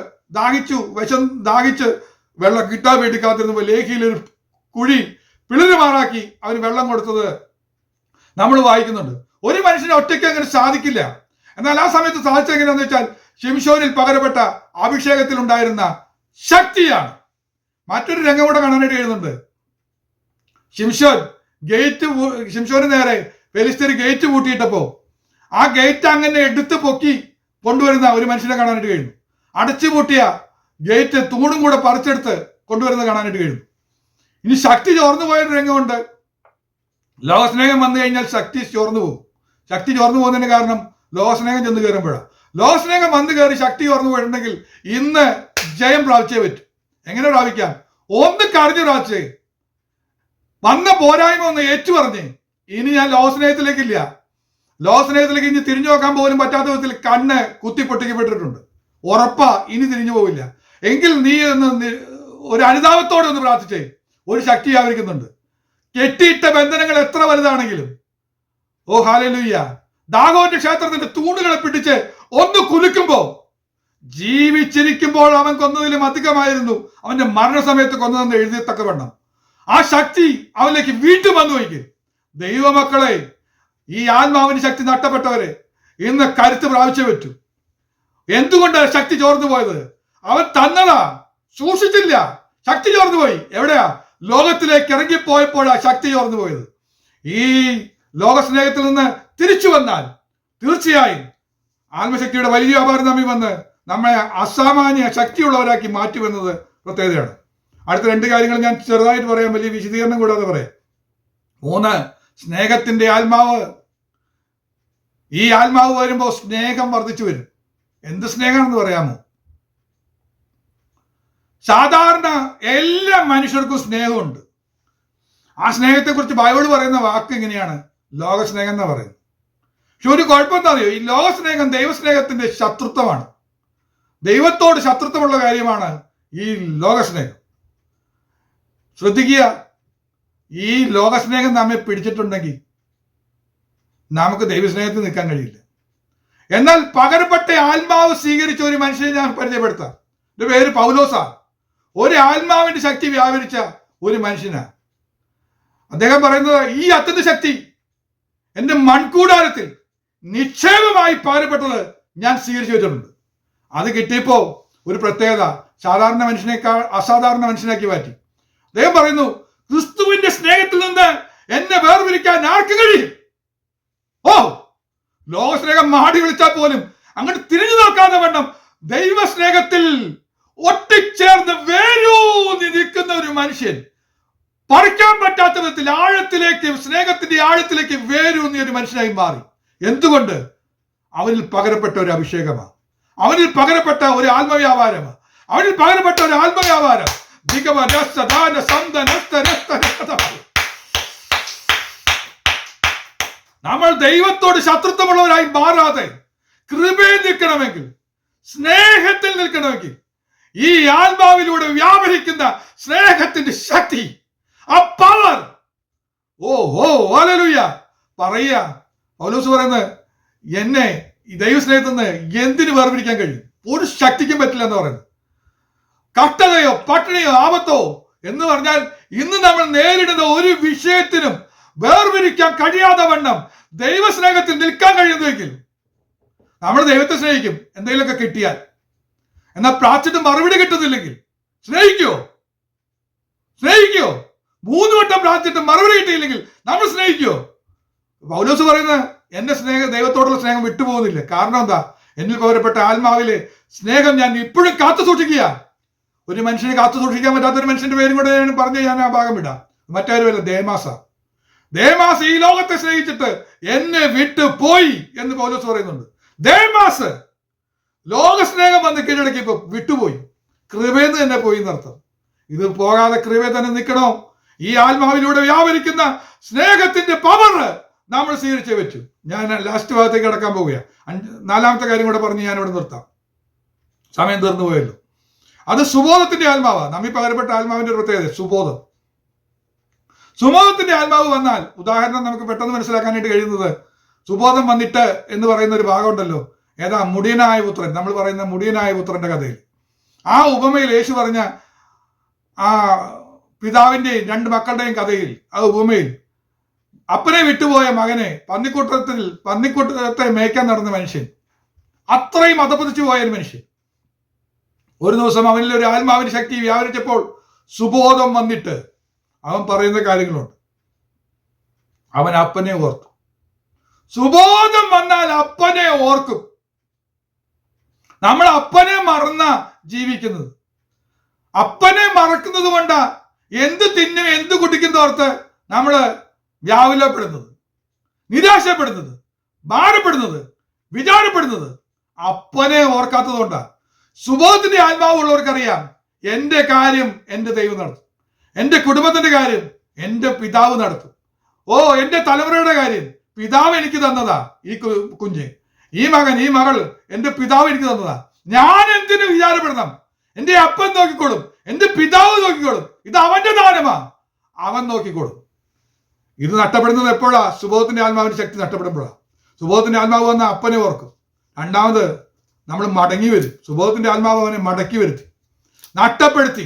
ദാഹിച്ച് വെള്ളം കിട്ടാൻ വേണ്ടി കാത്തിരുന്നപ്പോൾ ലേഖിയിലൊരു കുഴി പിളിരുമാറാക്കി അവന് വെള്ളം കൊടുത്തത് നമ്മൾ വായിക്കുന്നുണ്ട്. ഒരു മനുഷ്യന് ഒറ്റയ്ക്ക് അങ്ങനെ സാധിക്കില്ല. എന്നാൽ ആ സമയത്ത് സാധിച്ചത് എങ്ങനെയാണെന്ന് വെച്ചാൽ ശിംശോനിൽ പകരപ്പെട്ട അഭിഷേകത്തിൽ ഉണ്ടായിരുന്ന ശക്തിയാണ്. മറ്റൊരു രംഗം കൂടെ കാണാനായിട്ട് എഴുതുന്നുണ്ട്. ശിംശോന് നേരെ ഫെലിസ്ത്യര് ഗേറ്റ് പൂട്ടിയിട്ടപ്പോ ആ ഗേറ്റ് അങ്ങനെ എടുത്ത് പൊക്കി കൊണ്ടുവരുന്ന ഒരു മനുഷ്യനെ കാണാനായിട്ട് കഴിയുന്നു. അടച്ചുപൂട്ടിയ ഗേറ്റ് തൂണും കൂടെ പറിച്ചെടുത്ത് കൊണ്ടുവരുന്നത് കാണാനായിട്ട് കഴിയുന്നു. ഇനി ശക്തി ചോർന്നു പോയൊരു രംഗമുണ്ട്. ലോകസ്നേഹം വന്നു കഴിഞ്ഞാൽ ശക്തി ചോർന്നു പോകും. ശക്തി ചോർന്നു പോകുന്നതിന് കാരണം ലോകസ്നേഹം ചെന്ന് കയറുമ്പോഴാണ്. ലോകസ്നേഹം വന്നു കയറി ശക്തി ചോർന്നു പോയിട്ടുണ്ടെങ്കിൽ ഇന്ന് ജയം പ്രാപിച്ചേ പറ്റും. എങ്ങനെ പ്രാപിക്കാം? ഒന്ന് കരഞ്ഞു പ്രാപിച്ചേ. വന്ന പോരായ്മ ഒന്ന് ഏറ്റുപറഞ്ഞ് ഇനി ഞാൻ ലോകസ്നേഹത്തിലേക്കില്ല. ലോകസ്നേഹത്തിലേക്ക് ഇനി തിരിഞ്ഞു നോക്കാൻ പോലും പറ്റാത്ത വിധത്തിൽ കണ്ണ് കുത്തി പൊട്ടിക്കപ്പെട്ടിട്ടുണ്ട്. ഉറപ്പാ ഇനി തിരിഞ്ഞു പോവില്ല. എങ്കിൽ നീ ഒരു അനുതാപത്തോടെ ഒന്ന് പ്രാർത്ഥിച്ചേ. ഒരു ശക്തി ആവരിക്കുന്നുണ്ട്. കെട്ടിയിട്ട ബന്ധനങ്ങൾ എത്ര വലുതാണെങ്കിലും, ഓ ഹല്ലേലൂയ, ദാഗോന്റെ ക്ഷേത്രത്തിന്റെ തൂണുകളെ പിടിച്ച് ഒന്ന് കുലുക്കുമ്പോ ജീവിച്ചിരിക്കുമ്പോൾ അവൻ കൊന്നതിലും അധികമായിരുന്നു അവന്റെ മരണസമയത്ത് കൊന്നതെന്ന് എഴുതിയത്തക്കവണ്ണം ആ ശക്തി അവനിലേക്ക് വീണ്ടും വന്നു വയ്ക്കും. ദൈവമക്കളെ, ഈ ആത്മാവിന് ശക്തി നഷ്ടപ്പെട്ടവരെ ഇന്ന് കരുത്ത് പ്രാപിച്ചേ പറ്റൂ. എന്തുകൊണ്ടാണ് ശക്തി ചോർന്നു പോയത്? അവൻ തന്നതാ, സൂക്ഷിച്ചില്ല, ശക്തി ചോർന്നു പോയി. എവിടെയാ? ലോകത്തിലേക്ക് ഇറങ്ങിപ്പോയപ്പോഴാ ശക്തി ചോർന്നു പോയത്. ഈ ലോകസ്നേഹത്തിൽ നിന്ന് തിരിച്ചു വന്നാൽ തീർച്ചയായും ആത്മശക്തിയുടെ വലിയ വ്യാപാരം നമ്മിൽ വന്ന് നമ്മെ അസാമാന്യ ശക്തിയുള്ളവരാക്കി മാറ്റുമെന്നത് പ്രത്യേകതയാണ്. അടുത്ത 2 കാര്യങ്ങൾ ഞാൻ ചെറുതായിട്ട് പറയാം, വലിയ വിശദീകരണം കൂടാതെ പറയാം. 3, സ്നേഹത്തിന്റെ ആത്മാവ്. ഈ ആത്മാവ് വരുമ്പോൾ സ്നേഹം വർദ്ധിച്ചു വരും. എന്ത് സ്നേഹമാണെന്ന് പറയാമോ? സാധാരണ എല്ലാ മനുഷ്യർക്കും സ്നേഹമുണ്ട്. ആ സ്നേഹത്തെക്കുറിച്ച് ബൈബിൾ പറയുന്ന വാക്ക് ഇങ്ങനെയാണ്, ലോകസ്നേഹം എന്നാ പറയുന്നത്. പക്ഷെ ഒരു കുഴപ്പം എന്താ അറിയോ? ഈ ലോകസ്നേഹം ദൈവസ്നേഹത്തിന്റെ ശത്രുത്വമാണ്. ദൈവത്തോട് ശത്രുത്വമുള്ള കാര്യമാണ് ഈ ലോകസ്നേഹം. ശ്രദ്ധിക്കുക, ഈ ലോകസ്നേഹം നമ്മെ പിടിച്ചിട്ടുണ്ടെങ്കിൽ നമുക്ക് ദൈവസ്നേഹത്തിൽ നിൽക്കാൻ കഴിയില്ല. എന്നാൽ പകരപ്പെട്ട ആത്മാവ് സ്വീകരിച്ച ഒരു മനുഷ്യനെ ഞാൻ പരിചയപ്പെടുത്താം. എന്റെ പേര് പൗലോസാ. ഒരു ആത്മാവിന്റെ ശക്തി വ്യാപരിച്ച ഒരു മനുഷ്യനാ. അദ്ദേഹം പറയുന്നത്, ഈ അത്യന്ത ശക്തി എന്റെ മൺകൂടാരത്തിൽ നിക്ഷേപമായി പകരപ്പെട്ടത് ഞാൻ സ്വീകരിച്ചു വെച്ചിട്ടുണ്ട്. അത് കിട്ടിയപ്പോ ഒരു പ്രത്യേകത, സാധാരണ മനുഷ്യനേക്കാൾ അസാധാരണ മനുഷ്യനാക്കി മാറ്റി. അദ്ദേഹം പറയുന്നു, ക്രിസ്തുവിന്റെ സ്നേഹത്തിൽ നിന്ന് എന്നെ വേർതിരിക്കാൻ ആർക്ക് കഴിയും? ലോകസ്നേഹം മാടി വിളിച്ചാൽ പോലും അങ്ങോട്ട് തിരിഞ്ഞു നോക്കാതെ വണ്ണം ദൈവസ്നേഹത്തിൽ ഒട്ടിച്ചേർന്ന് വേരൂന്നി നിൽക്കുന്ന ഒരു മനുഷ്യൻ, പറിക്കാൻ പറ്റാത്ത വിധത്തിൽ ആഴത്തിലേക്ക്, സ്നേഹത്തിന്റെ ആഴത്തിലേക്ക് വേരൂന്നിയ ഒരു മനുഷ്യനായി മാറി. എന്തുകൊണ്ട്? അവനിൽ പകരപ്പെട്ട ഒരു അഭിഷേകമാണ്, അവനിൽ പകരപ്പെട്ട ഒരു ആത്മവ്യാപാരമാണ്, അവനിൽ പകരപ്പെട്ട ഒരു ആത്മവ്യാപാരം. നമ്മൾ ദൈവത്തോട് ശത്രുത്വമുള്ളവരായി മാറാതെ കൃപയിൽ നിൽക്കണമെങ്കിൽ, സ്നേഹത്തിൽ നിൽക്കണമെങ്കിൽ, ഈ ആത്മാവിലൂടെ വ്യാപരിക്കുന്ന സ്നേഹത്തിന്റെ ശക്തി, ആ പവർ, ഹല്ലേലൂയ പറയുക. പൗലോസ് പറയുന്നത്, എന്നെ ഈ ദൈവസ്നേഹത്തിൽ നിന്ന് എന്തിനു വേർപിരിക്കാൻ കഴിയും? ഒരു ശക്തിക്കും പറ്റില്ല എന്ന് പറയുന്നത്. കഷ്ടതയോ പട്ടിണിയോ ആപത്തോ എന്ന് പറഞ്ഞാൽ ഇന്ന് നമ്മൾ നേരിടുന്ന ഒരു വിഷയത്തിനും വേർപിരിക്കാൻ കഴിയാതെ വണ്ണം ദൈവസ്നേഹത്തിൽ നിൽക്കാൻ കഴിയുന്നുവെങ്കിൽ നമ്മൾ ദൈവത്തെ സ്നേഹിക്കും. എന്തെങ്കിലുമൊക്കെ കിട്ടിയാൽ. എന്നാൽ പ്രാർത്ഥിച്ചിട്ട് മറുപടി കിട്ടുന്നില്ലെങ്കിൽ സ്നേഹിക്കോ? 3 വട്ടം പ്രാർത്ഥിച്ചിട്ട് മറുപടി കിട്ടിയില്ലെങ്കിൽ നമ്മൾ സ്നേഹിക്കോ? പൗലോസ് പറയുന്നത്, എന്റെ ദൈവത്തോടുള്ള സ്നേഹം വിട്ടുപോകുന്നില്ല. കാരണം എന്താ? എന്നിൽ പകരപ്പെട്ട ആത്മാവിലെ സ്നേഹം ഞാൻ ഇപ്പോഴും കാത്തു സൂക്ഷിക്കുക. ഒരു മനുഷ്യനെ കാത്തു സൂക്ഷിക്കാൻ പറ്റാത്ത ഒരു മനുഷ്യന്റെ പേരും കൂടെ പറഞ്ഞ് ഞാൻ ആ ഭാഗം വിടാം. മറ്റാരുമല്ല, ദേമാസ് ഈ ലോകത്തെ സ്നേഹിച്ചിട്ട് എന്നെ വിട്ടു പോയി എന്ന് പൗലോസ് പറയുന്നുണ്ട്. ദേമാസ് ലോക സ്നേഹം വന്ന് കീഴടക്കി ഇപ്പൊ വിട്ടുപോയി, കൃപയെന്ന് തന്നെ പോയി എന്നർത്ഥം. ഇത് പോകാതെ കൃപയെ തന്നെ നിൽക്കണോ? ഈ ആത്മാവിലൂടെ വ്യാപരിക്കുന്ന സ്നേഹത്തിന്റെ പവർ നമ്മൾ സ്വീകരിച്ചേ പറ്റൂ. ഞാൻ ലാസ്റ്റ് ഭാഗത്തേക്ക് കടക്കാൻ പോവുകയാണ്. 4ാമത്തെ കാര്യം കൂടെ പറഞ്ഞ് ഞാൻ ഇവിടെ നിർത്താം, സമയം തീർന്നു പോയല്ലോ. അത് സുബോധത്തിന്റെ ആത്മാവാണ്. നമ്മി പകരപ്പെട്ട ആത്മാവിന്റെ പ്രത്യേകത സുബോധം. സുബോധത്തിന്റെ ആത്മാവ് വന്നാൽ, ഉദാഹരണം നമുക്ക് പെട്ടെന്ന് മനസ്സിലാക്കാനായിട്ട് കഴിയുന്നത്, സുബോധം വന്നിട്ട് എന്ന് പറയുന്ന ഒരു ഭാഗമുണ്ടല്ലോ. ഏതാ? മുടിയനായ പുത്രൻ. നമ്മൾ പറയുന്ന മുടിയനായ പുത്രന്റെ കഥയിൽ, ആ ഉപമയിൽ യേശു പറഞ്ഞ ആ പിതാവിന്റെയും 2 മക്കളുടെയും കഥയിൽ, ആ ഉപമയിൽ അപ്പനെ വിട്ടുപോയ മകനെ പന്നിക്കൂട്ടത്തെ മേയ്ക്കാൻ നടന്ന മനുഷ്യൻ, അത്രയും അധപതിച്ചു പോയ ഒരു മനുഷ്യൻ, ഒരു ദിവസം അവനിൽ ഒരു ആത്മാവിന്റെ ശക്തി വ്യാപരിച്ചപ്പോൾ സുബോധം വന്നിട്ട് അവൻ പറയുന്ന കാര്യങ്ങളുണ്ട്. അവൻ അപ്പനെ ഓർത്തു. സുബോധം വന്നാൽ അപ്പനെ ഓർക്കും. നമ്മൾ അപ്പനെ മറന്ന ജീവിക്കുന്നത്. അപ്പനെ മറക്കുന്നത് കൊണ്ടാ എന്ത് തിന്നും എന്ത് കുടിക്കുന്ന ഓർത്ത് നമ്മൾ വ്യാകുലപ്പെടുന്നത്, നിരാശപ്പെടുന്നത്, ഭാരപ്പെടുന്നത്, വിചാരപ്പെടുന്നത് അപ്പനെ ഓർക്കാത്തത് കൊണ്ടാ. സുബോധത്തിന്റെ ആത്മാവുള്ളവർക്കറിയാം, എന്റെ കാര്യം എന്റെ ദൈവം നടത്തും, എന്റെ കുടുംബത്തിന്റെ കാര്യം എന്റെ പിതാവ് നടത്തും. എന്റെ തലമുറയുടെ കാര്യം പിതാവ് എനിക്ക് തന്നതാ. ഈ കുഞ്ഞ്, ഈ മകൻ, ഈ മകൾ എന്റെ പിതാവ് എനിക്ക് തന്നതാ. ഞാൻ എന്തിനു വിചാരപ്പെടണം? എന്റെ അപ്പൻ നോക്കിക്കോളും, എന്റെ പിതാവ് നോക്കിക്കോളും. ഇത് അവന്റെ ദാനമാ, അവൻ നോക്കിക്കോളും. ഇത് നഷ്ടപ്പെടുന്നത് എപ്പോഴാ? സുബോധത്തിന്റെ ആത്മാവിന്റെ ശക്തി നഷ്ടപ്പെടുമ്പോഴാ. സുബോധത്തിന്റെ ആത്മാവ് വന്ന അപ്പനെ ഓർക്കും. രണ്ടാമത് നമ്മൾ മടങ്ങി വരും. സുബോധത്തിന്റെ ആത്മാവ് അവനെ മടക്കി വരുത്തി, നഷ്ടപ്പെടുത്തി,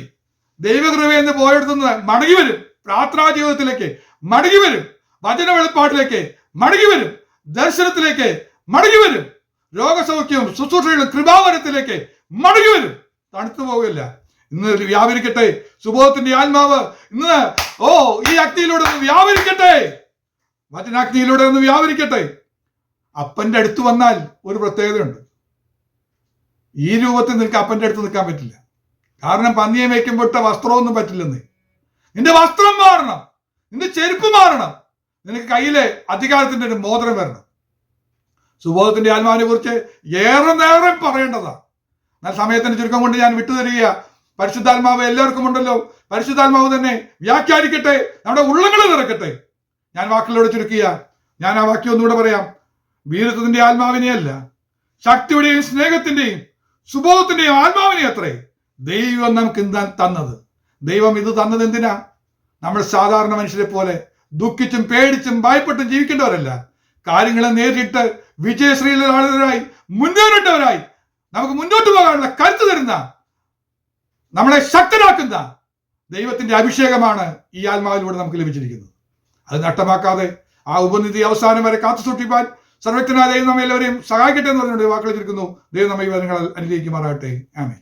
ദൈവകൃപയെന്ന് പോയെടുത്തുന്നത് മടങ്ങി വരും. പ്രാർത്ഥനാ ജീവിതത്തിലേക്ക് മടങ്ങി വരും, വചന വെളിപ്പാട്ടിലേക്ക് മടങ്ങി വരും, ദർശനത്തിലേക്ക് മടങ്ങി വരും, രോഗസൗഖ്യവും ശുശ്രൂഷകളും കൃപാവരത്തിലേക്ക് മടങ്ങി വരും. തണുത്തു പോകില്ല. ഇന്ന് വ്യാപരിക്കട്ടെ സുബോധത്തിന്റെ ആത്മാവ്. ഇന്ന് ഈ അഗ്നിയിലൂടെ ഒന്ന് വ്യാപരിക്കട്ടെ, വചനാഗ്നിയിലൂടെ ഒന്ന് വ്യാപരിക്കട്ടെ. അപ്പന്റെ അടുത്ത് വന്നാൽ ഒരു പ്രത്യേകതയുണ്ട്. ഈ രൂപത്തിൽ നിനക്ക് അപ്പന്റെ അടുത്ത് നിൽക്കാൻ പറ്റില്ല. കാരണം പന്നിയെ മേയ്ക്കുമ്പോട്ട വസ്ത്രമൊന്നും പറ്റില്ലെന്ന്. നിന്റെ വസ്ത്രം മാറണം, നിന്റെ ചെരുപ്പ് മാറണം, നിനക്ക് കയ്യിലെ അധികാരത്തിന്റെ ഒരു മോതിരം വരണം. സുബോധത്തിന്റെ ആത്മാവിനെ കുറിച്ച് ഏറെ നേരം പറയേണ്ടതാ. എന്നാൽ സമയത്തിന്റെ ചുരുക്കം കൊണ്ട് ഞാൻ വിട്ടുതരിക. പരിശുദ്ധാത്മാവ് എല്ലാവർക്കും ഉണ്ടല്ലോ. പരിശുദ്ധാത്മാവ് തന്നെ വ്യാഖ്യാനിക്കട്ടെ, നമ്മുടെ ഉള്ളങ്ങളെ നിറക്കട്ടെ. ഞാൻ വാക്കുകളോട് ചുരുക്കുക. ഞാൻ ആ വാക്യം ഒന്നുകൂടെ പറയാം. വീരത്വത്തിന്റെ ആത്മാവിനെയല്ല, ശക്തിയുടെയും സ്നേഹത്തിന്റെയും സുബോധത്തിന്റെയും ആത്മാവിനെ അത്രേ ദൈവം നമുക്ക് തന്നത്. ദൈവം ഇത് തന്നത് എന്തിനാ? നമ്മൾ സാധാരണ മനുഷ്യരെ പോലെ ദുഃഖിച്ചും പേടിച്ചും ഭയപ്പെട്ടും ജീവിക്കേണ്ടവരല്ല. കാര്യങ്ങളെ നേരിട്ട് വിജയശ്രീലാളിതരായി മുന്നേറേണ്ടവരായി നമുക്ക് മുന്നോട്ട് പോകാനുള്ള കരുത്ത് തരുന്ന, നമ്മളെ ശക്തരാക്കുന്ന ദൈവത്തിന്റെ അഭിഷേകമാണ് ഈ ആത്മാവിലൂടെ നമുക്ക് ലഭിച്ചിരിക്കുന്നത്. അത് നഷ്ടമാക്കാതെ ആ ഉപനിധി അവസാനം വരെ കാത്തു സൂക്ഷിപ്പാൻ സർവ്വജ്ഞനായ ദൈവം നമ്മെ എല്ലാവരെയും സഹായിക്കട്ടെ എന്ന് പറഞ്ഞുകൊണ്ട് വാക്കുകൾ ചുരുക്കുന്നു. ദൈവം നമ്മെ ഈ വചനങ്ങൾ അനുഗ്രഹിക്കുമാറാകട്ടെ. ആമേൻ.